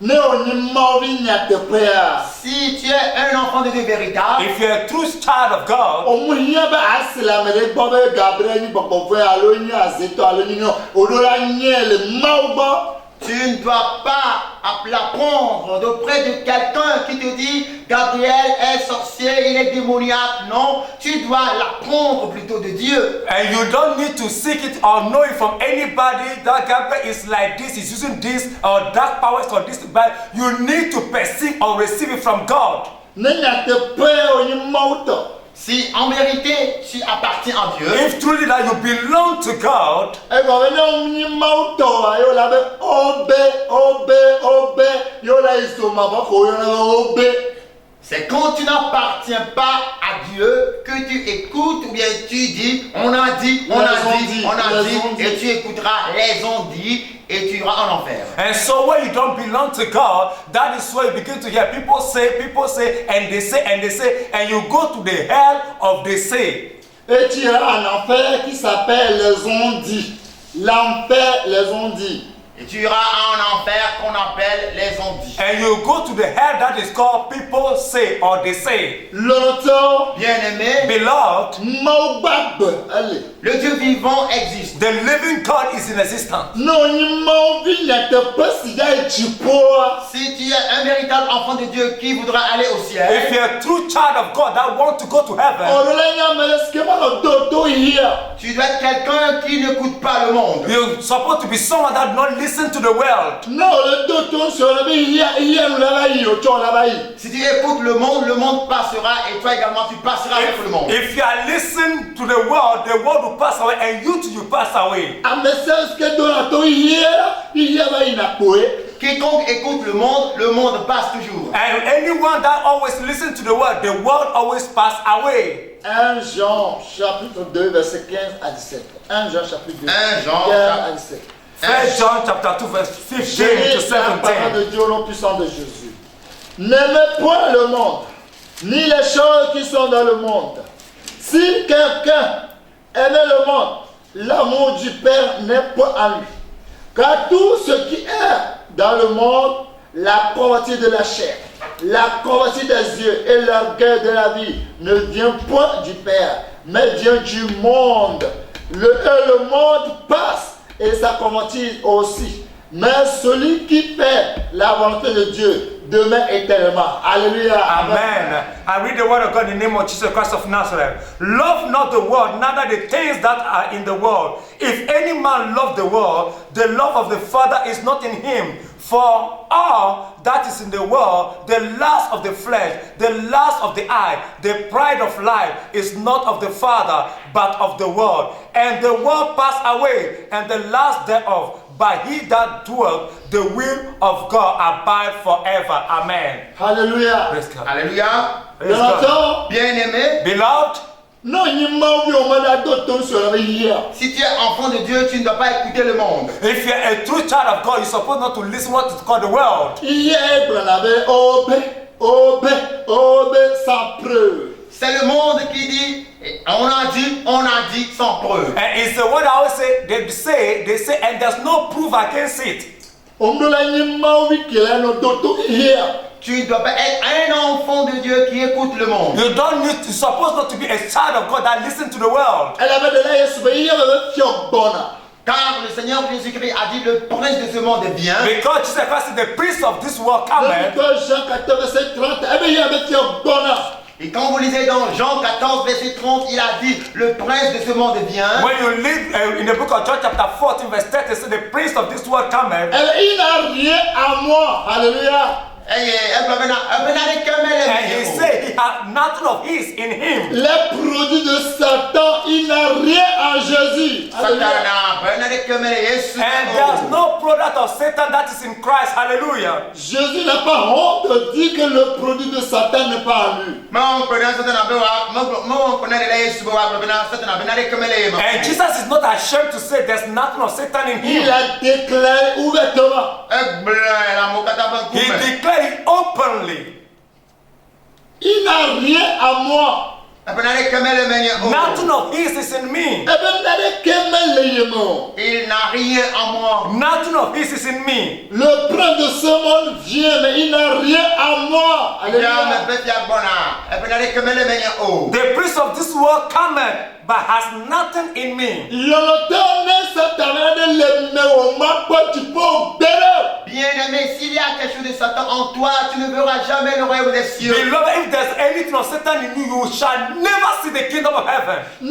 ne on mauvais n'y a te père. si tu es un enfant de Dieu véritable, if you're a true child of God, Au moyen ba asila mere bobe Gabriel ni boko fe alo ni azeto alo ni no odola nye le mauba. tu ne dois pas l'apprendre d'auprès de quelqu'un qui te dit Gabriel est sorcier, il est démoniaque. Non, tu dois l'apprendre plutôt de Dieu. and you don't need to seek it or know it from anybody that Gabriel is like this, is using this or dark powers or this, but you need to perceive or receive it from God. Ne nya te père oni mauto. Si en vérité tu appartiens à Dieu, If truly that you belong to God, E go be no ni mauto ayo la be obe yo la iso ma ba ko yo la obe. c'est quand tu n'appartiens pas à Dieu que tu écoutes ou bien tu dis, on a dit, et tu écouteras les ont dit et tu iras en enfer. and so when you don't belong to God, that is where you begin to hear people say, and they say, and you go to the hell of the say. Et tu iras en enfer qui s'appelle les ondits. L'enfer les ondits. Et tu iras en enfer qu'on appelle les ondits. And you go to the hell that is called people say or they say. Longtemps, Bien-aimé, Beloved, maubab allez. le Dieu vivant existe. the living God is in existence. Non ni mauvi nya te pe si ya jipoa. Si tu es un véritable enfant de Dieu qui voudra aller au If ciel, you're a true child of God that want to go to heaven, Odola nya me skema no do here. tu dois être quelqu'un qui n'écoute pas le monde. you're supposed to be someone that not listen to the world. Non, le doto sur le hier nous la yi o cho la ba yi. Si tu écoutes le monde passera et toi également tu passeras avec le monde. If you are listening to the world will pass away, and you too you pass away. A message que do la to hier ba yi na poe. Quiconque écoute le monde passe toujours. And anyone that always listen to the world always pass away. 1 Jean chapitre 2 verset 15 à 17. 1 Jean chapitre 2. 1 Jean 15 à 17. 1 John chapter 2 verse 15 to La parole 17. de Dieu au nom puissant de Jésus. N'aimez point le monde, ni les choses qui sont dans le monde. Si quelqu'un aimait le monde, l'amour du Père n'est pas en lui. Car tout ce qui est dans le monde, la convoitise de la chair, la convoitise des yeux et l'orgueil de la vie ne vient point du Père, mais vient du monde. Le monde passe et sa convoitise aussi. Mais celui qui fait la volonté de Dieu demeure éternellement. Alléluia. Amen. I read the word of God in the name of Jesus Christ of Nazareth. Love not the world, neither the things that are in the world. If any man love the world, the love of the Father is not in him. For all that is in the world, the lust of the flesh, the lust of the eye, the pride of life is not of the Father, but of the world. And the world pass away, and the lust thereof. But he that doeth the will of God abide forever. Amen. Alléluia. Praise God. Alléluia. Praise God. Longtemps, Bien-aimé, Beloved, Non, il m'a vu au moment d'autres sur la hier. Si tu es enfant de Dieu, tu ne dois pas écouter le monde. If you're a true child of God, you're supposed not to listen what is called the world. Hier, on avait obé, sans preuve. C'est le monde qui dit, on a dit sans preuve. And it's the word I always say, they say, and there's no proof against it. On me l'a dit, m'a vu qu'il a nos d'autres hier. Tu ne dois pas être un enfant de Dieu qui écoute le monde. You're supposed not to be a child of God that listen to the world. Elle avait de la Yesu, mais hier, elle avait fait un bonheur. Car le Seigneur Jésus-Christ a dit le prince de ce monde est bien. Because Jesus Christ is the prince of this world coming. Jean 14, verset 30, eh bien, il avait fait un bonheur. Et quand vous lisez dans Jean 14, verset 30, il a dit le prince de ce monde est bien. When you read in the book of John chapter 14 verse 30, it says the prince of this world coming. Il n'a rien à moi. Alléluia. And he said he had nothing of his in him. Les produits de Satan, il n'a rien en Jésus. And there's no product of Satan that is in Christ. Hallelujah. Jésus n'a pas honte de dire que le produit de Satan n'est pas en lui. And Jesus is not ashamed to say there's nothing of Satan in him. Il a déclaré ouvertement. He declared it openly. Il n'a rien à moi. Nothing of his is in me. Il n'a rien en moi. Nothing of his is in me. Le prince de ce monde vient, mais il n'a rien à moi. Alléluia. The prince of this world cometh, but has nothing in me. Bien-aimé, s'il y a quelque chose de Satan en toi, tu ne verras jamais le royaume des cieux. Beloved, if there's anything of Satan in you, you shall never see the kingdom of heaven. S'il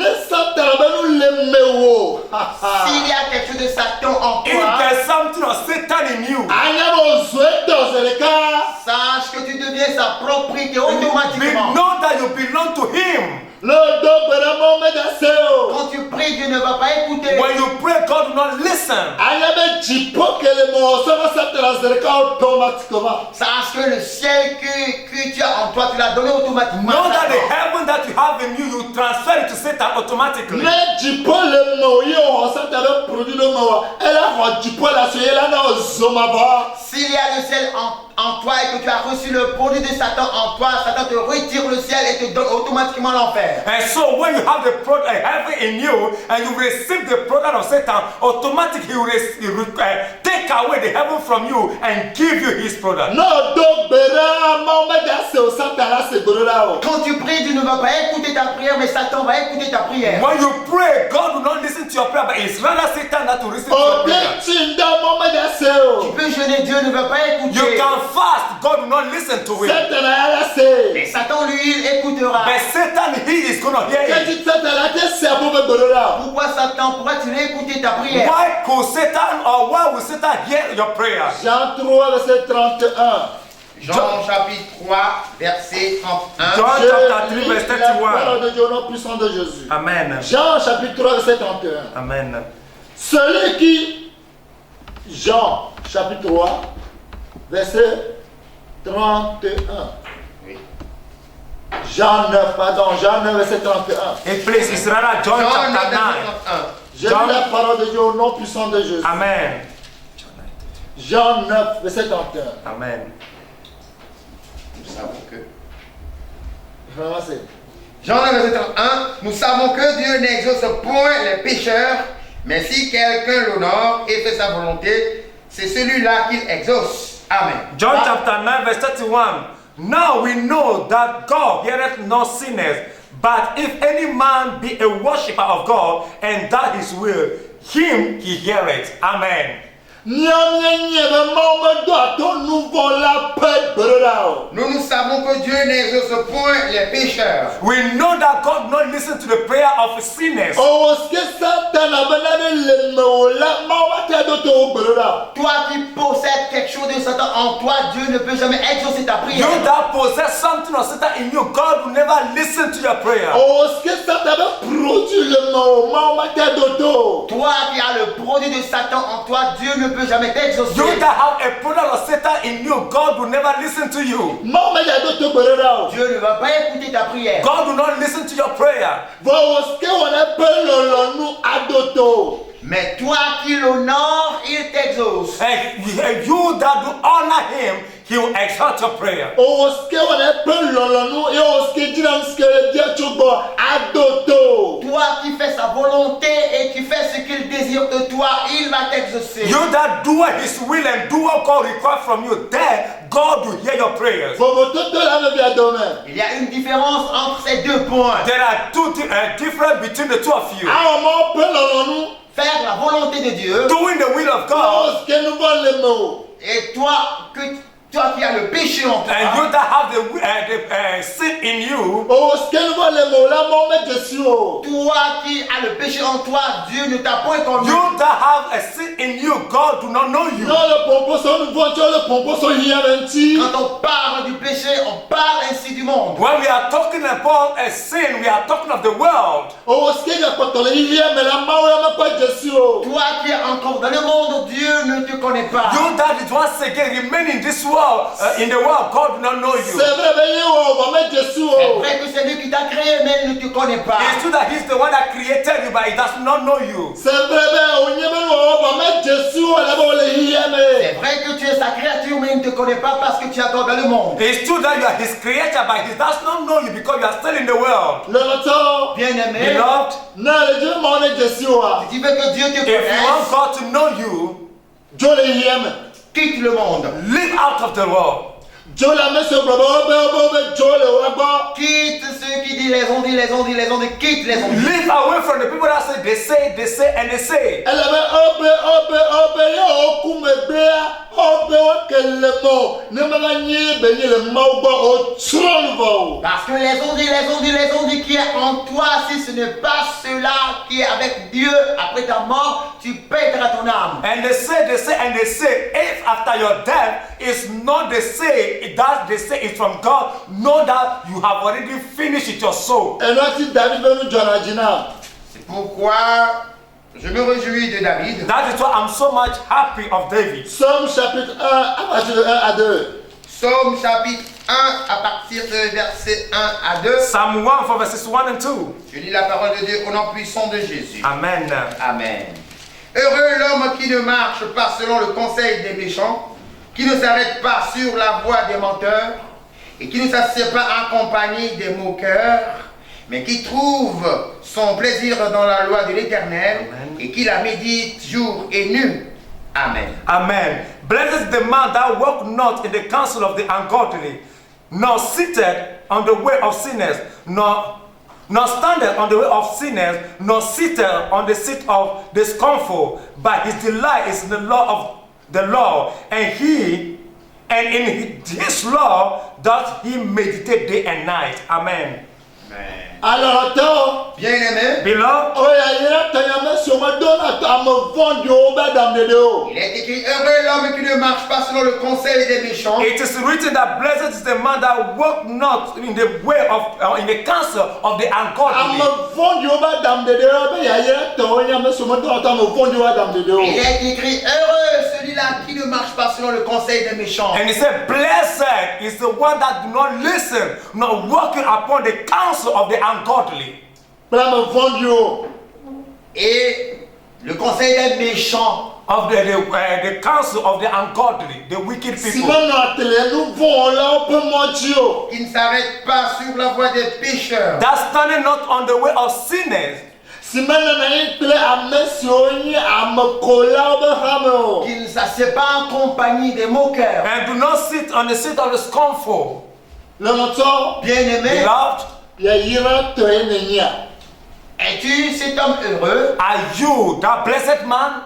y a quelque chose de Satan en If toi, there's something of Satan in you, sache que tu deviens sa propriété we automatiquement. know that you belong to him. Quand tu pries, Dieu ne va pas écouter. When you pray, God will not listen. Sache que le ciel que tu as en toi, tu l'as donné automatiquement. Know that the heaven that you have in you, you transfer it to Satan automatically. S'il y a le ciel en toi et que tu as reçu le produit de Satan en toi, Satan te retire le ciel et te donne automatiquement l'enfer. And so when you have the product heaven in you and you receive the product of Satan, automatically he will take away the heaven from you and give you his product. Quand tu pries, Dieu ne va pas écouter ta prière, mais Satan va écouter ta prière. When you pray, God will not listen to your prayer, but it's rather Satan that will listen to your prayer. Tu peux jeûner, Dieu ne va pas écouter. You can fast, God will not listen to it. Mais Satan, lui, il écoutera. But Satan, he is going to hear it. Pourquoi Satan pourrait-il écouter ta prière? Why could Satan or why will Satan hear your prayer? Jean 3, verset 31. Jean chapitre 3, verset 31. John chapter 3, verset La parole 31. de Dieu au nom puissant de Jésus. Amen. Jean chapitre 3, verset 31. Amen. Celui qui, Jean chapitre 3, verset 31. Oui. Jean 9, pardon, Jean 9, verset 31. It please, it's rather John Jean 9, chapter 9. verset 31. J'ai lu la parole de Dieu au nom puissant de Jésus. Amen. Jean 9, verset 31. Amen. Nous savons que. Vraiment, c'est. Jean 9, verset 31. Nous savons que Dieu n'exauce point les pécheurs, mais si quelqu'un l'honore et fait sa volonté, c'est celui-là qu'il exauce. Amen. John chapter 9, verse 31. Now we know that God heareth not sinners, but if any man be a worshipper of God, and that his will, him he heareth. Amen. Nous savons que Dieu n'exauce point les pécheurs. We know that God not listen to the prayer of sinners. Toi qui possèdes quelque chose de Satan Satan en toi, Dieu ne peut jamais exaucer ta prière. You that possess something of Satan in you, God will never listen to your prayer. Oh, ce que ça t'avait produit le mot, d'auto. Toi qui as le produit de Satan en toi, Dieu ne peut jamais t'exaucer. You that have a product of Satan in you, God will never listen to you. Dieu ne va pas écouter ta prière. God will not listen to your prayer. Mais toi qui l'honores, il t'exauce. And you that do honor him, he will exalt your prayer. Toi qui fais sa volonté et qui fais ce qu'il désire de toi, il va t'exaucer. You that do his will and do what God requires from you, then God will hear your prayers. Il y a une différence entre ces deux points. There are two difference between the two of you. Faire la volonté de Dieu. Doing the will of God. Et toi qui as le péché en toi. And you that have the sin in you. Toi qui as le péché en toi, Dieu ne t'a point connu. You that have a sin in you, God do not know you. Quand on parle du péché, on parle ainsi du monde. When we are talking about a sin, we are talking of the world. Toi qui es encore dans le monde, Dieu ne te connaît pas. You that is once again remain in this world, in the world, God do not know you. C'est vrai que c'est lui qui t'a créé, mais il ne te connaît pas. It's true that he's the one that created you, but he does not know you. C'est vrai que tu es sa créature, mais il ne te connaît pas parce que tu es encore dans le monde. It's true that you are his creator, but he does not know you because you are still in the world. Bien-aimé, Beloved, si tu veux que Dieu te if you want connaisse, God to know you, quitte le monde. live out of the world. Quitte ceux qui disent les ondits, quitte les ondits. Live away from the people that say, and they say. Parce que les ondits qui est en toi, si ce n'est pas cela qui est avec Dieu après ta mort, tu perdras ton âme. And they say, if after your death it's not they say, that they say it's from God, know that you have already finished it, your soul. C'est pourquoi je me réjouis de David. That is why I'm so much happy of David. Psaume chapitre 1, Psaume chapitre 1 à partir de verset 1 à 2. Psalm 1 for verses 1 and 2. Je lis la parole de Dieu au nom puissant de Jésus. Amen. Amen. Heureux l'homme qui ne marche pas selon le conseil des méchants, qui ne s'arrête pas sur la voie des menteurs, et qui ne s'assied pas en compagnie des moqueurs, mais qui trouve son plaisir dans la loi de l'Éternel, et qui la médite jour et nuit. Amen. Amen. Blessed is the man that walk not in the counsel of the ungodly, nor sitteth on the way of sinners, nor standeth on the way of sinners, nor sitteth on the seat of the scornful, but his delight is in the law of the law, and in his law doth he meditate day and night. Amen. Alors, Beloved, il est écrit, heureux l'homme qui ne marche pas selon le conseil des méchants. it is written that blessed is the man that walk not in the way of, in the counsel of the ungodly. Il est écrit, heureux celui-là qui ne marche pas selon le conseil des méchants. And he said, blessed is the one that do not listen, not walking upon the counsel of the ungodly. Et le conseil des méchants. Of the counsel of the ungodly, the wicked people. Qui ne s'arrête pas sur la voie des pécheurs. That standing not on the way of sinners. Qui ne s'assied pas en compagnie des moqueurs. And do not sit on the seat of the scornful. Bien-aimé, Beloved, es-tu cet homme heureux? are you that blessed man?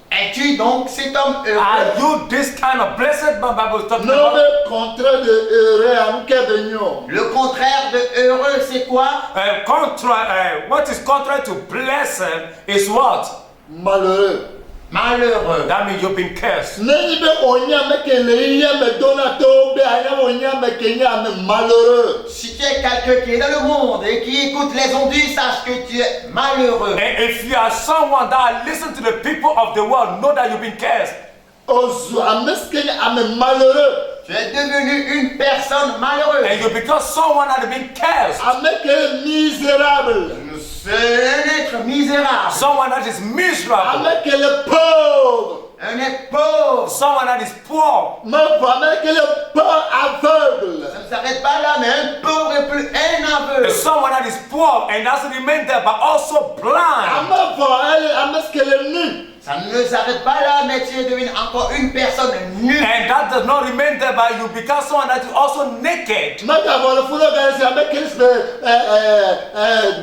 Es-tu donc cet homme heureux? Are you this kind of blessed man Bible is talking about? Le contraire de heureux, c'est quoi? What is contrary to blessed is what? Malheureux. malheureux. That means you've been cursed. Nenyi be onya mekele iye me donato be aya onya mekenya me malheureux. Si tu es quelqu'un qui est dans le monde et qui écoute les ondus, sache que tu es malheureux. And if you are someone that listen to the people of the world, know that you've been cursed. Ozu ameskenya ame malheureux. Tu es devenu une personne malheureuse. And you become someone that has been cursed. Ameke misérable. C'est un être misérable. Someone that is miserable. Ameke le pauvre. Un être pauvre. Someone that is poor. Ameke le pauvre aveugle. Ça ne s'arrête pas là, mais un pauvre et plus un aveugle. Someone that is poor and doesn't remain there, but also blind. Ameske le nu. Ça ne s'arrête pas là, mais tu es devenu encore une personne nue. And that does not remain there, but you become someone that is also naked.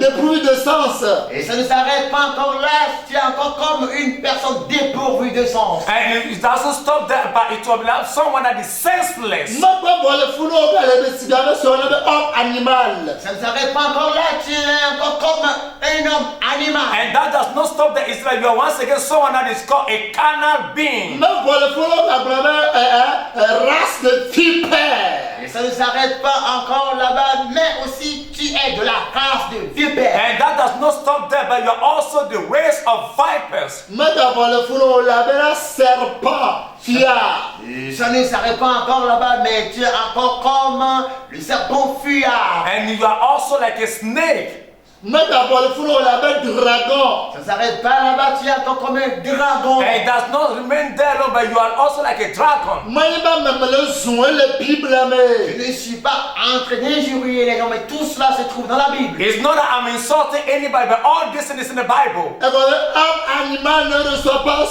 Dépourvu de sens. Et ça ne s'arrête pas encore là, tu es encore comme une personne dépourvue de sens. And it doesn't stop there, but it will be like someone that is senseless. Animal. Ça ne s'arrête pas encore là, tu es encore comme un homme animal. And that does not stop there. It's like you are once again someone that is called a carnal being. Race de vipère. Et ça ne s'arrête pas encore là-bas, mais aussi tu es de la race de vipère. And that does not stop there, but you are also the race of vipers. Serpent. Et ça ne s'arrête pas encore là-bas, mais tu es encore comme le serpent fuyard. And you are also like a snake. Dragon. Ça ne s'arrête pas là-bas, tu es encore comme un dragon. And it does not remain there long, but you are also like a dragon. Je ne suis pas en train d'injurier les gens, mais tout cela se trouve dans la Bible. It's not that I'm insulting anybody, but all this is in the Bible. Un animal ne reçoit pas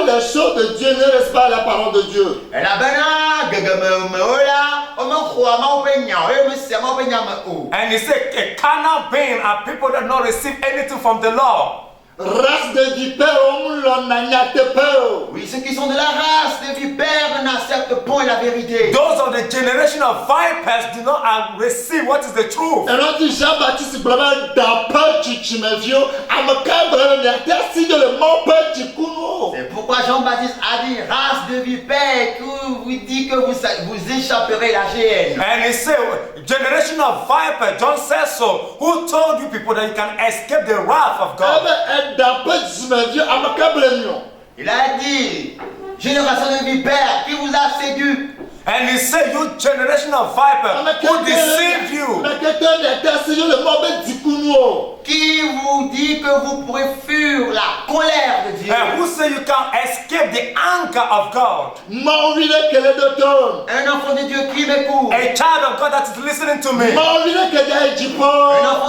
les choses de Dieu, ne reçoit pas la parole de Dieu. Et la bana, And he said, a carnal being are people that not receive anything from the law. Race de vipère, oui, ceux qui sont de la race de vipères n'acceptent point la vérité. Those of the generation of vipers do not receive what is the truth. Et on dit Jean-Baptiste Brabant dans Petit Chimevio, c'est pourquoi Jean-Baptiste a dit race de vipères, qui vous dit que vous échapperez la géhenne. And he said, generation of vipers, John says so. Who told you people that you can escape the wrath of God? Il a dit, génération de vipères, qui vous a séduit. And he said, you generation of vipers, who deceived you? Qui vous dit que vous pourrez fuir la colère de Dieu? And who say you can escape the anger of God? Un enfant de Dieu qui m'écoute. A child of God that is listening to me. Un enfant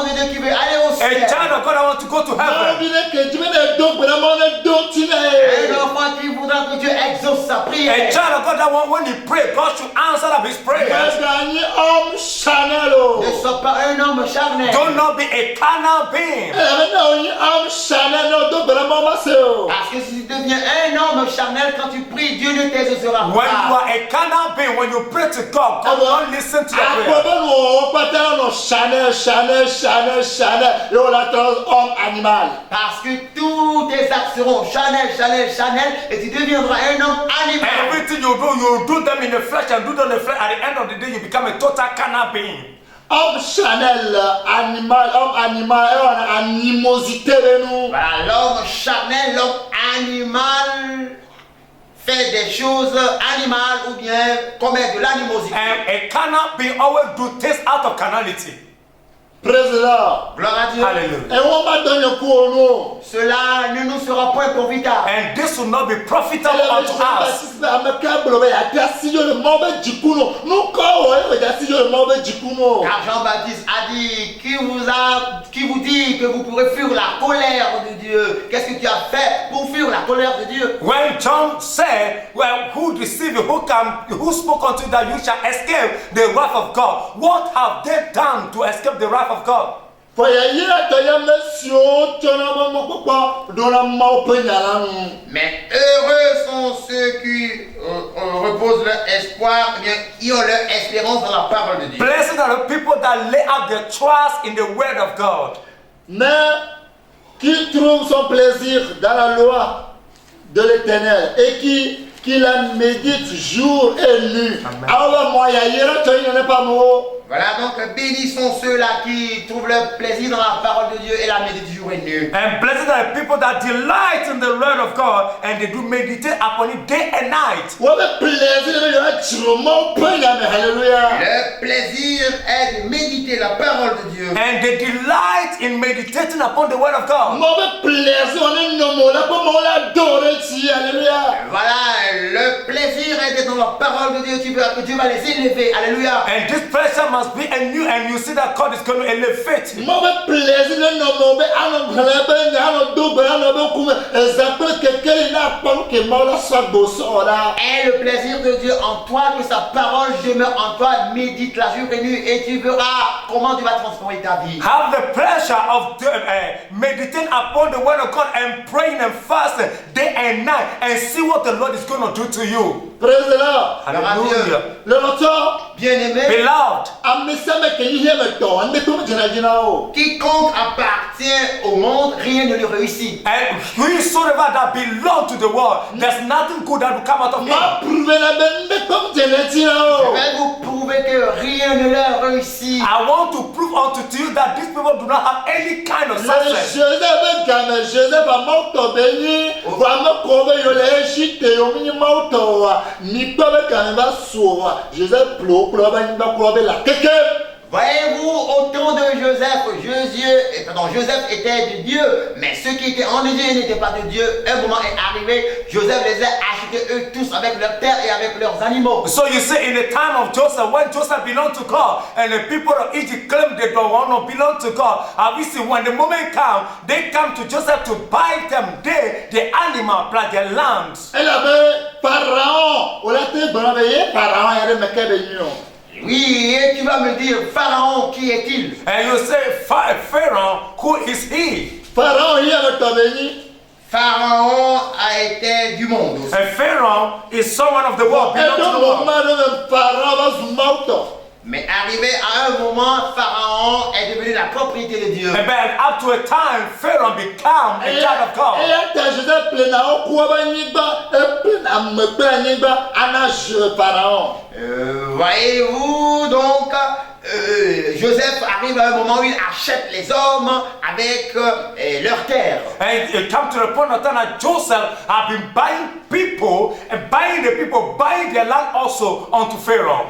de Dieu qui veut aller au ciel. A child of God that wants to go to heaven. Un enfant qui voudra que Dieu exauce sa prière. A child of God that when he pray, God should answer up his prayers. Ne sois pas un homme charnel. Do not be a carnal being. Parce que si tu deviens un homme charnel, quand tu pries, Dieu ne t'exaucera When you pas. are a carnal being, when you pray to God, God will not listen to your prayer. Parce que tous tes actes seront charnel, charnel, charnel, et tu deviendras un homme animal. Everything you do them in the flesh and do them in the flesh. At the end of the day, you become a total carnal being. Homme charnel, animal, homme animal, animosité de nous. Voilà, l'homme charnel, l'homme animal fait des choses animales ou bien commet de l'animosité. And a carnal being always do things out of carnality. Président. Gloire à Dieu. Hallelujah. Et on va donner un coup au nom. Cela ne nous sera point profitable. And this will not be profitable unto us. Car Jean-Baptiste a dit, qui vous dit que vous pourrez fuir la colère de Dieu? Qu'est-ce que tu as fait pour fuir la colère de Dieu? When John said, well, who deceived you, who spoke unto you that you shall escape the wrath of God? What have they done to escape the wrath of God? Mais heureux sont ceux qui reposent leur espoir, bien, qui ont leur espérance dans la parole de Dieu. Blessed are the people that lay out their trust in the word of God. Mais qui trouve son plaisir dans la loi de l'Éternel et qui la médite jour et nuit. Voilà, donc bénissons ceux-là qui trouvent leur plaisir dans la parole de Dieu et la méditent jour et nuit. And blessed are the people that delight in the word of God and they do meditate upon it day and night. Le plaisir est de méditer la parole de Dieu. And they delight in meditating upon the word of God. Voilà, le plaisir est d'être dans la parole de Dieu. Tu veux que Dieu va les élever. Alléluia. And this pleasure must be a new, and you see that God is going to elevate you. Et le plaisir de Dieu en toi, que sa parole demeure en toi, médite la jour et nuit et tu verras comment tu vas transformer ta vie. Have the pleasure of meditating upon the word of God and praying and fasting day and night and see what the Lord is going to do to you. Praise the Lord. Hallelujah. Bien-aimé, Beloved, quiconque appartient au monde, rien ne lui réussit. and whosoever that belong to the world, there's nothing good that will come out of him. Je vais vous prouver que rien ne leur réussit. I want to prove unto you that these people do not have any kind of success. Voyez-vous, au temps de Joseph, Joseph était de Dieu, mais ceux qui étaient en Égypte n'étaient pas de Dieu. Un moment est arrivé, Joseph les a achetés eux tous avec leurs terres et avec leurs animaux. So you see, in the time of Joseph, when Joseph belonged to God, and the people of Egypt claimed they don't want to belong to God, and we see when the moment comes, they come to Joseph to buy them, the animal, plus their lands. Oui, et tu vas me dire, Pharaon, qui est-il? And you say, Pharaoh, who is he? Pharaon a été du monde aussi. And Pharaoh is someone of the world, belong to the world. Mais arrivé à un moment, Pharaon est devenu la propriété de Dieu. And then up to a time, Pharaoh became a child of God. Voyez-vous donc, Joseph arrive à un moment où il achète les hommes avec leurs terres. And it come to the point of time that Joseph had been buying people and buying the people, buying their land also unto Pharaoh.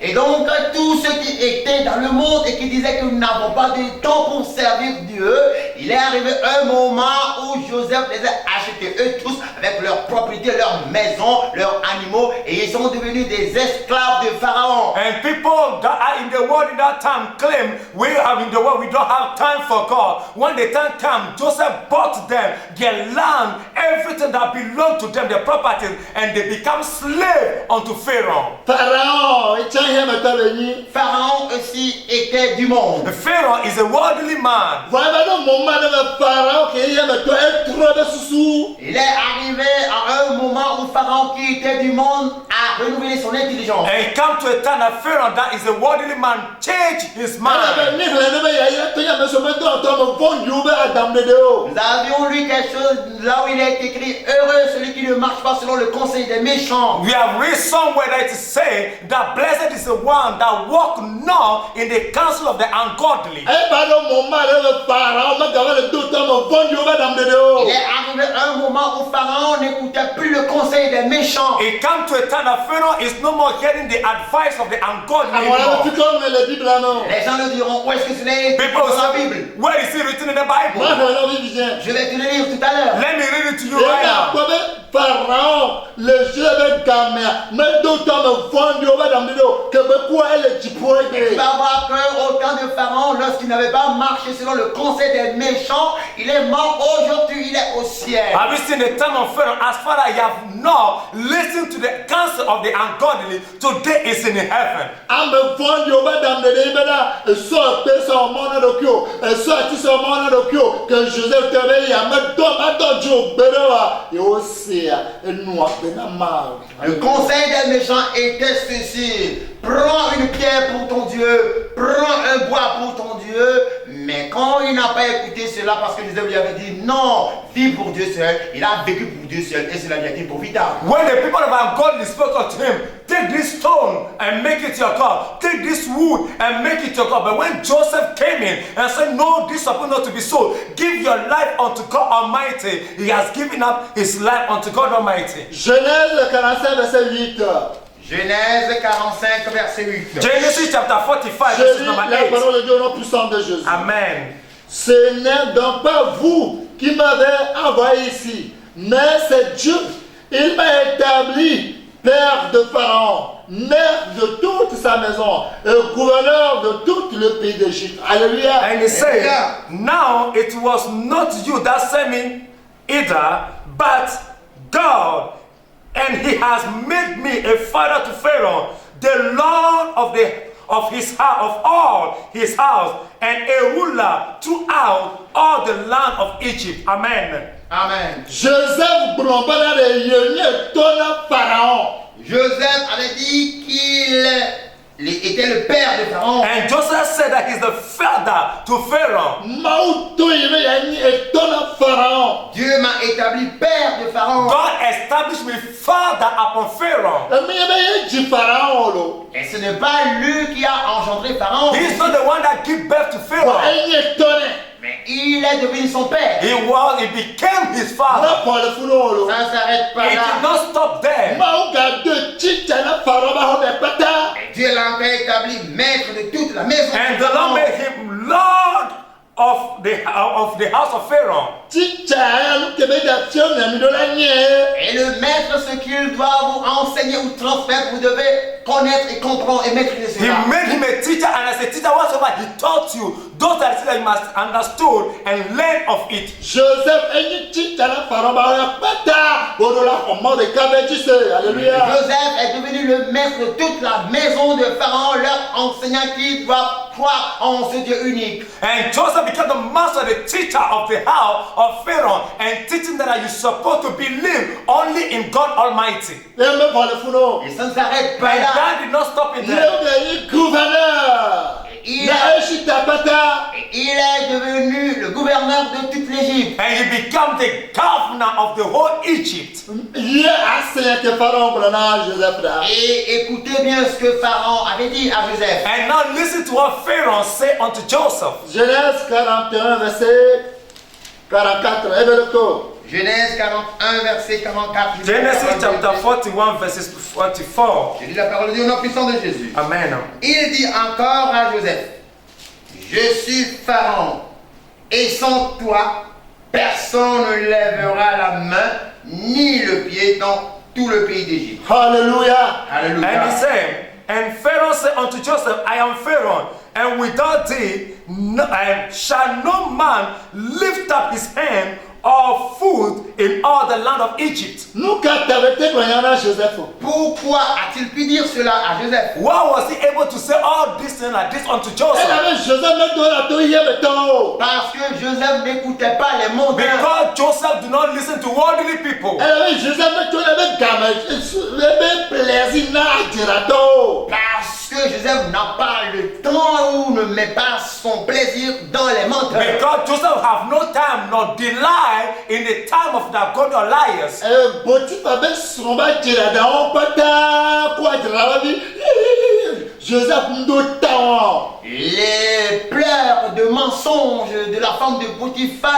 Et donc tous ceux qui étaient dans le monde et qui disaient que nous n'avons pas de temps pour servir Dieu, il est arrivé un moment où Joseph les a achetés eux tous avec leurs propriétés, leurs maisons, leurs animaux, et ils sont devenus des esclaves de Pharaon. And people that are in the world in that time claim we are in the world, we don't have time for God. When the time came, Joseph bought them, their land, everything that belonged to them, their properties, and they become slaves unto Pharaoh. Pharaon aussi était du monde. Pharaoh is a worldly man. Il est arrivé à un moment où Pharaon qui était du monde a renouvelé son intelligence. And it come to a time that Pharaoh, that is a worldly man, changed his mind. Nous avions lu quelque chose là où il est écrit: heureux celui qui ne marche pas selon le conseil des méchants. We have read somewhere that it say that blessed is the one that walk not in the counsel of the ungodly. Il est arrivé un moment où Pharaon n'écoutait plus le conseil des méchants. It come to a time that Pharaoh is no more hearing the advice of the ungodly anymore. Les gens lui diront: où est-ce que c'est écrit People dans la say, Bible? where is it written in the Bible? Je vais te le lire tout à l'heure. Let me read it to you right now. Pharaon, le jeu avec Gamère, mais d'autant me vendu au bas d'un vidéo que beaucoup elle est du point Tu vas voir qu'au temps de Pharaon, lorsqu'il n'avait pas marché selon le conseil des méchants, il est mort. Aujourd'hui, il est au ciel. Have you seen the time of Pharaoh? As far as you have not listened to the counsel of the ungodly, today is in heaven. I'm a fond you over them the neighbor, so person money to kill, so I just a money to kill, que Joseph Tebey, I'm a don't joke better, you see, and no one been a man. Le conseil des méchants était ceci: prends une pierre pour ton Dieu, prends un bois pour ton Dieu. Mais quand il n'a pas écouté cela, parce que Joseph lui avait dit non, vis pour Dieu seul, il a vécu pour Dieu seul et cela lui a été profitable. When the people of ungodly spoke unto him, take this stone and make it your God, take this wood and make it your God. But when Joseph came in and said, no, this is supposed not to be so, give your life unto God Almighty, he has given up his life unto God Almighty. Genèse 45, verset 8. Genèse 45, verset 8. Genesis chapter 45, Je verse lis number la 8. parole de Dieu au nom puissant de Jésus. Amen. Ce n'est donc pas vous qui m'avez envoyé ici, mais c'est Dieu. Il m'a établi père de Pharaon, maire de toute sa maison, et gouverneur de tout le pays d'Égypte. Alléluia. And he said, now it was not you that sent me either, but God. And he has made me a father to Pharaoh, the Lord of his house, of all his house, and a ruler throughout all the land of Egypt. Amen. Amen. Joseph Brombana de Yénie Tona Pharaon. Joseph avait dit qu'il était le père de Pharaon. And Joseph said that he's the father to Pharaoh. Mauto Yénie Yénie Tona Pharaon. Dieu m'a établi père de Pharaon. God established me father upon Pharaoh. Mais il y a du Pharaon là. Et ce n'est pas lui qui a engendré Pharaon. He's not the one that gave birth to Pharaoh. Il est étonné. Mais il est devenu son père. He became his father. Là pour le foulon là. Ça ne s'arrête pas It là. did not stop there. Mao garde chicha na Pharaon ba on est pata. Et Dieu l'a encore établi maître de toute la maison. And de the Pharaon. Lord made him Lord of the house of Pharaoh. Chicha ya lu kebe da fion na mi do la nye. Et le maître, ce qu'il doit vous enseigner ou transmettre, vous devez connaître et comprendre et maîtriser He cela. made him a teacher, and as a teacher, whatsoever he taught you, those that see that you must understood and learn of it. Joseph enyi chicha na Pharaon ba on est pata. Bodo la comment de cabbage c'est. Alléluia. Joseph est devenu le maître de toute la maison de Pharaon, leur enseignant qu'ils doivent croire en ce Dieu unique. And Joseph became the master, the teacher of the house of Pharaoh, and teaching them that you're supposed to believe only in God Almighty. Même pour le foulon. Et ça ne s'arrête pas And là. that did not stop in Il there. est gouverneur. Il Na est, Égypte à pata. il est devenu le gouverneur de toute l'Égypte. And he became the governor of the whole Egypt. Il est assez que Pharaon prend Joseph là. Et écoutez bien ce que Pharaon avait dit à Joseph. And now listen to what Pharaoh said unto Joseph. Genèse 41 verset 44. Éveille-le. Genèse 41, verset 44. Genesis chapter 41, verses 44. Je lis la parole de Dieu au nom puissant de Jésus. Amen. Il dit encore à Joseph: je suis Pharaon, et sans toi, personne ne lèvera la main ni le pied dans tout le pays d'Égypte. Alléluia. And he Alléluia. said, and Pharaoh said unto Joseph, I am Pharaoh, and without thee shall no man lift up his hand or foot in all the land of Egypt. Nous quand t'avais témoigné à Joseph. Pourquoi a-t-il pu dire cela à Joseph? Why was he able to say all these things like this unto Elle Joseph? avait Joseph même dans la tour hier maintenant. Parce que Joseph n'écoutait pas les mondains. Because Joseph did not listen to worldly people. Elle avait Joseph maintenant avec gamin. Le plaisir n'a dirato. Parce que Joseph n'a pas le temps ou ne met pas son plaisir dans les menteurs. Because Joseph have no time nor delight in the time of the God or liars. Boti avec son bas dirada on pata quoi dirada bi. Joseph n'dotan. Les pleurs de mensonges de la femme de Potiphar.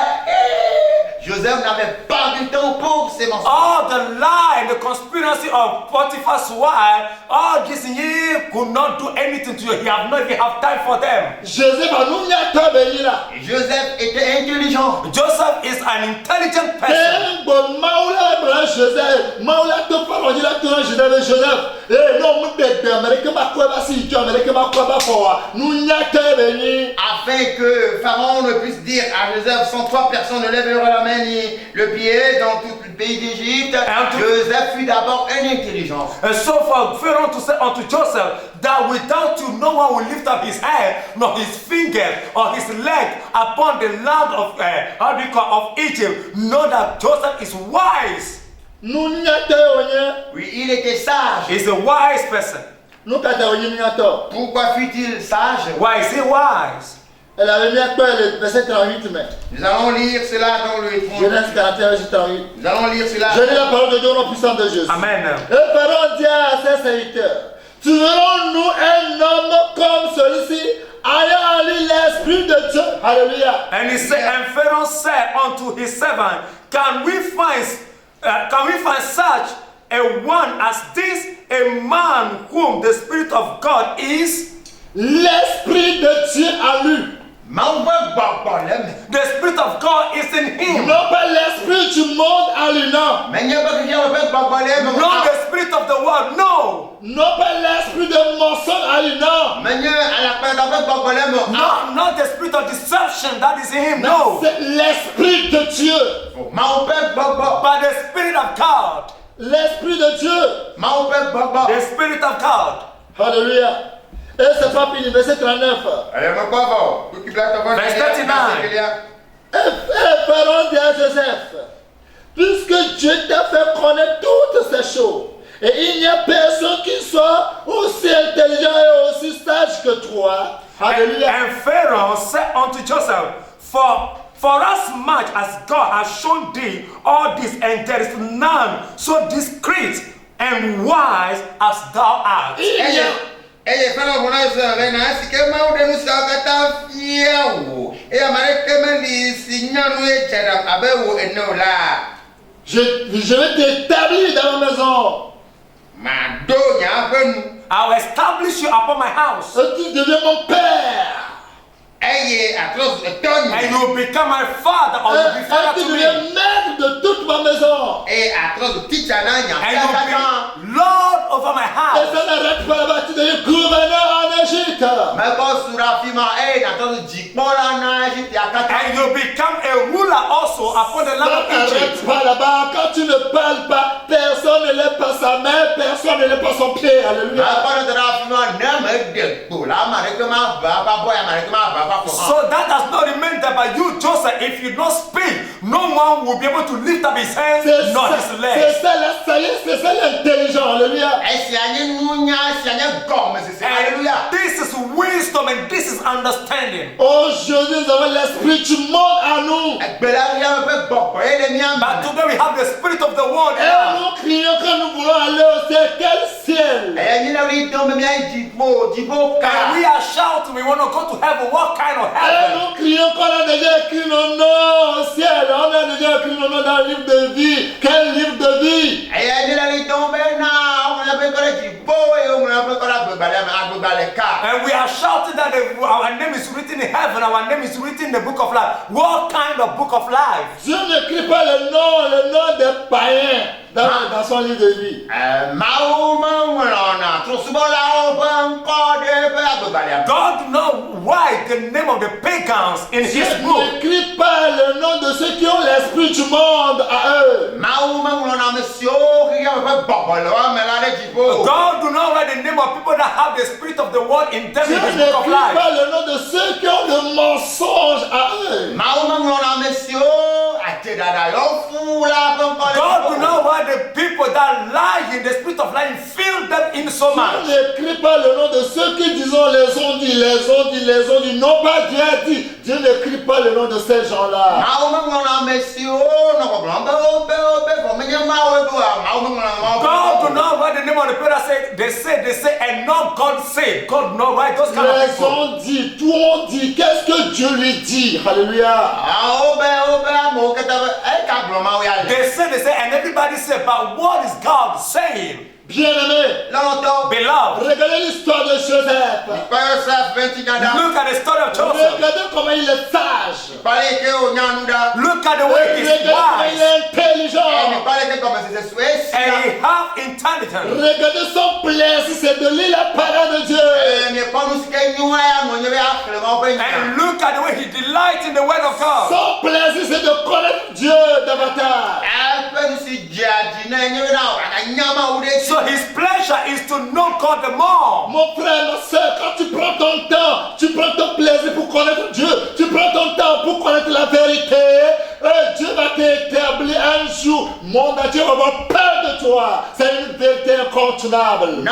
Joseph n'avait pas du temps pour ces mensonges. All the lie and the conspiracy of Potiphar's wife, all this he could not do anything to you. He have not even have time for them. Joseph a nous mis à ta béni là. Joseph était intelligent. Joseph is an intelligent person. Bon, Maoula Abraham Joseph, Maoula te parle, il a tourné Joseph. Eh non, mon bébé, Américain m'a quoi va si tu Américain m'a quoi va pour nous n'y a ta béni. Afin que Pharaon ne puisse dire à Joseph, sans toi personne ne lèvera la main ni le pied dans tout le pays d'Égypte. Joseph fut d'abord un intelligent. And so for Pharaoh to say unto Joseph that without you no one will lift up his hand nor his finger or his leg upon the land of of Egypt, know that Joseph is wise. Nous n'y a ta béni. Oui, il était sage. He's a wise person. Nous t'as ta béni n'y a ta. Pourquoi fut-il sage? Why is he wise? Elle avait mis à quoi le verset 38 mais. Nous allons lire cela dans le Genèse 41 verset 38. Nous allons lire cela. Je lis la parole de Dieu au nom puissant de Jésus. Amen. Et Pharaon dit à ses serviteurs, tuerons-nous un homme comme celui-ci, ayant en lui l'esprit de Dieu? Alléluia. And he said, and Pharaoh said unto his servant, Can we find such a one as this, a man whom the Spirit of God is? L'esprit de Dieu en lui. The Spirit of God is in him. Non pas l'esprit du monde en lui, non. Not the Spirit of the world, no. Non pas l'esprit de mensonge en lui, non. Not the spirit of deception that is in him, no. C'est l'esprit de Dieu. But the Spirit of God. L'esprit de Dieu. The Spirit of God. Alléluia. Et c'est pas fini, verset 39. Verse 39. Et Pharaon dit à Joseph, puisque Dieu t'a fait connaître toutes ces choses, et il n'y a personne qui soit aussi intelligent et aussi sage que toi. Alléluia. And Pharaoh said unto Joseph, For as much as God has shown thee all this, and there is none so discreet and wise as thou art. Eye fana mona zave na sike ma de nu sa kata fia wo e amare kemeli signanu e chada abewo enola Je vais t'établir dans ma maison. Ma do nya fenu I will establish you upon my house. Et tu deviens mon père. eye atros etonya And you will become my father, or you will be father Et tu to deviens me. maître de toute ma maison. e atros teacher na nya And you will be Lord over my Et house. ça n'arrête pas là-bas, tu deviens gouverneur en Égypte. me ko surafima e atros jikpora na Egypte akata And you become a ruler also upon the land Ça of n'arrête Egypt. pas là-bas. Quand tu ne parles pas, personne ne lève pas sa main, personne ne lève pas son pied. Alléluia. ma ko surafima na me de ko la ma re ma ba ba boy ma re ma ba ba ko So that does not remain that by you, Joseph, if you don't speak, no one will be able to lift up his hands nor his legs. C'est ça, là, ça y est, c'est ça l'intelligence. Alléluia. e si anye nunya si anye gomme c'est alléluia And this is wisdom and this is understanding. Aujourd'hui, nous avons l'esprit du monde en nous. gbela ya me boko e le miam But today we have the spirit of the world Et now. nous crions quand nous voulons aller au ciel. Quel ciel? e ni na ri don me mi jibo And ka we are shouting, we want to go to heaven. What kind of Et heaven? nous crions qu'on a déjà écrit nos noms au ciel. On a déjà écrit nos noms dans le livre de vie. Quel livre de vie? e ni na ri don me na o na be ko le jibo e o na be ko la gbegbale ka And we are shouting that our name is written in heaven, our name is written in the book of life. What kind of book of life? Dieu n'écrit pas le nom des païens dans son livre de vie. Mao na tro subo la o ban ko de be agbegbale God do not write the name of the pagans in Dieu his book. n'écrit pas le nom de ceux qui ont l'esprit du monde à eux. Mao na monsieur ki ya be bobolo me la le jibo God do not write the name of people that have the spirit of the world in them Dieu in his n'écrit book of life. pas le nom de ceux qui ont le mensonge à eux. Mao na monsieur ate dada yo fu la ban ko God do not write the people that lie in the spirit of lying, fill them in so much. Dieu n'écrit pas le nom de ceux qui disons les ont dit, les ont dit, les ont dit. Non pas Dieu a dit. Dieu n'écrit pas le nom de ces gens-là. Mao na monsieur no ko blamba o be ko me nya mao do mao God do not write the name of the people that say, and not God say. God do not write those kind of Les people. ont dit, tout ont dit. Qu'est-ce que Dieu lui dit? Alléluia. o be mo ke ta e They say, and everybody said, but what is God saying? Bien-aimé, Beloved, regardez l'histoire de Joseph. look at the story of Joseph. Regardez comment il est sage. Look at the way he's Regardez comment il wise. est intelligent. And he have intelligence. Regardez son plaisir, c'est de lire la parole de Dieu. And look at the way he delights in the word of God. Son plaisir, c'est de connaître Dieu davantage. So his pleasure is to know God the more. Mon frère, ma soeur, quand tu prends ton temps, tu prends ton plaisir pour connaître Dieu, tu prends ton temps pour connaître la vérité, Dieu va t'établir un jour. Mon Dieu va avoir peur de toi. C'est une vérité incontournable.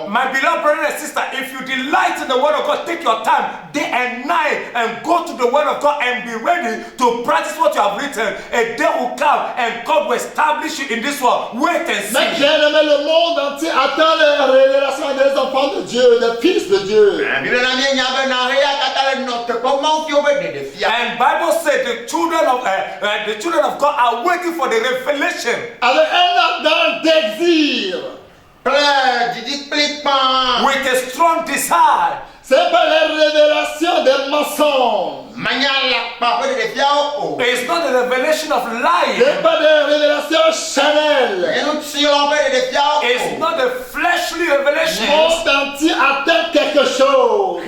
My beloved brother and sister, if you delight in the word of God, take your time day and night and go to the word of God and be ready to practice what you have written. A day will come and God will establish you in this world. Wait and see. Mais bien-aimé, le monde entier attend les révélations des enfants de Dieu, des fils de Dieu. And Bible said the children of God are waiting for the revelation. Avec un ardent désir. With a strong desire. C'est pas la révélation des mensonges. It's not the revelation of lying. C'est pas des révélations charnelles. It's not the fleshly Le revelation. monde entier attend quelque chose.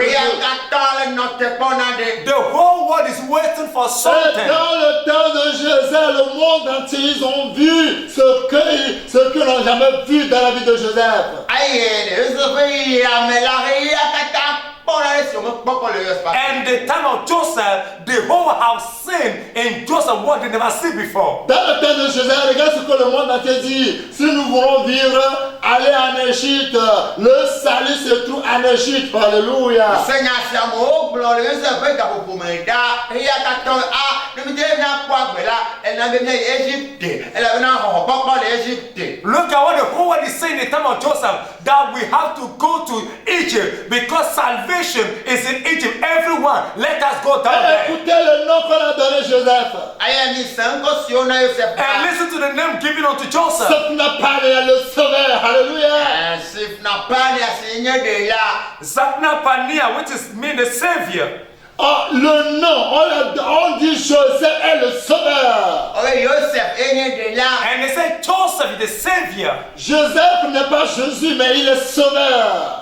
The whole world is waiting for Et something. dans le temps de Joseph, le monde entier, ils ont vu ce que n'ont jamais vu dans la vie de Joseph. And the time of Joseph, the whole house seen in Joseph what they never seen before. Dans le temps de Joseph, regarde ce que le monde entier dit. Si nous voulons vivre, aller en Égypte. Le salut se trouve en Égypte. Alléluia. Look at what the whole world is saying in the time of Joseph, that we have to go to Egypt because salvation is in Egypt. Everyone, let us go down there. Écoutez le nom qu'on a donné Joseph. And listen to the name given unto Joseph. Sapnapalia, le sauveur. Alléluia. Zapna Pania, which is mean the Savior. Oh, le nom, on dit Joseph est le sauveur. And they say Joseph is the Savior. Joseph n'est pas Jésus, mais il est sauveur.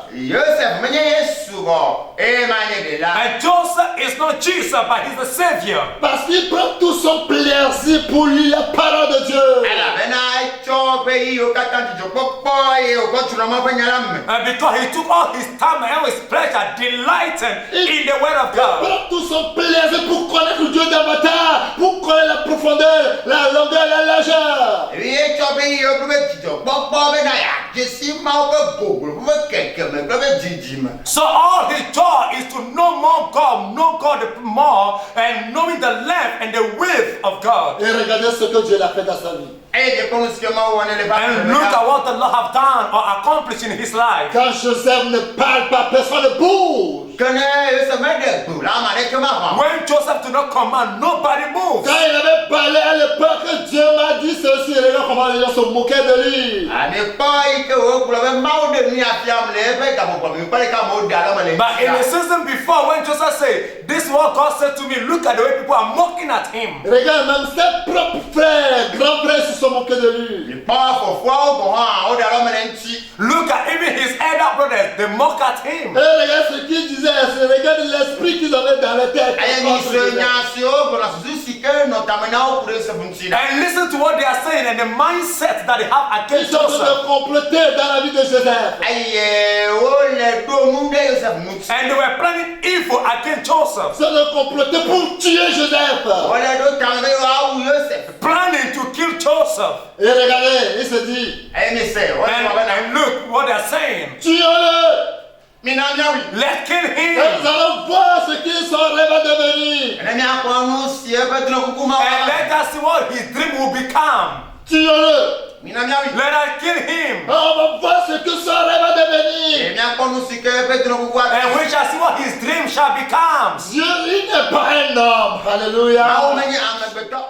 And Joseph is not Jesus, but he's the Savior. Parce qu'il prend tout son plaisir pour lire la parole de Dieu. And because he took all his time and his pleasure delighting in the word of Il God. prend tout son plaisir pour connaître Dieu davantage, pour connaître la profondeur, la longueur, la largeur. So all his joy is to know more God, know God more, and knowing the length and the width of God. Et regardez ce que Dieu a fait dans sa vie. And look at what the Lord have done or accomplished in his life. Quand Joseph ne parle pas, personne ne bouge. When Joseph did not command, nobody moves. Quand il avait parlé à l'époque, Dieu m'a dit ceci. Regarde comment les gens se moquaient de lui. But in the season before, when Joseph said, this is what God said to me, look at the way people are mocking at him. Regarde, même ses propres frères, grands frères se sont moqués de lui. Look at even his elder brothers, they mock at him. Et regarde ce qu'il disait, regarde l'esprit qu'ils avaient dans la tête. And listen to what they are saying and the mindset that they have Ils against sont en train Joseph. de comploter dans la vie de Joseph. And they were planning evil against Joseph. Ils sont en train de comploter pour tuer Joseph. Planning to kill Joseph. Et regardez, il se dit, And look what they are saying. tuons-le. Let's kill Et him. nous allons voir ce qu'ils sont rêve à devenir. And let us see what his dream will become. Tuons-le. Let us kill him. Oh, shall become. Dieu, il n'est pas un homme. Alléluia. Mao menye amegbetɔ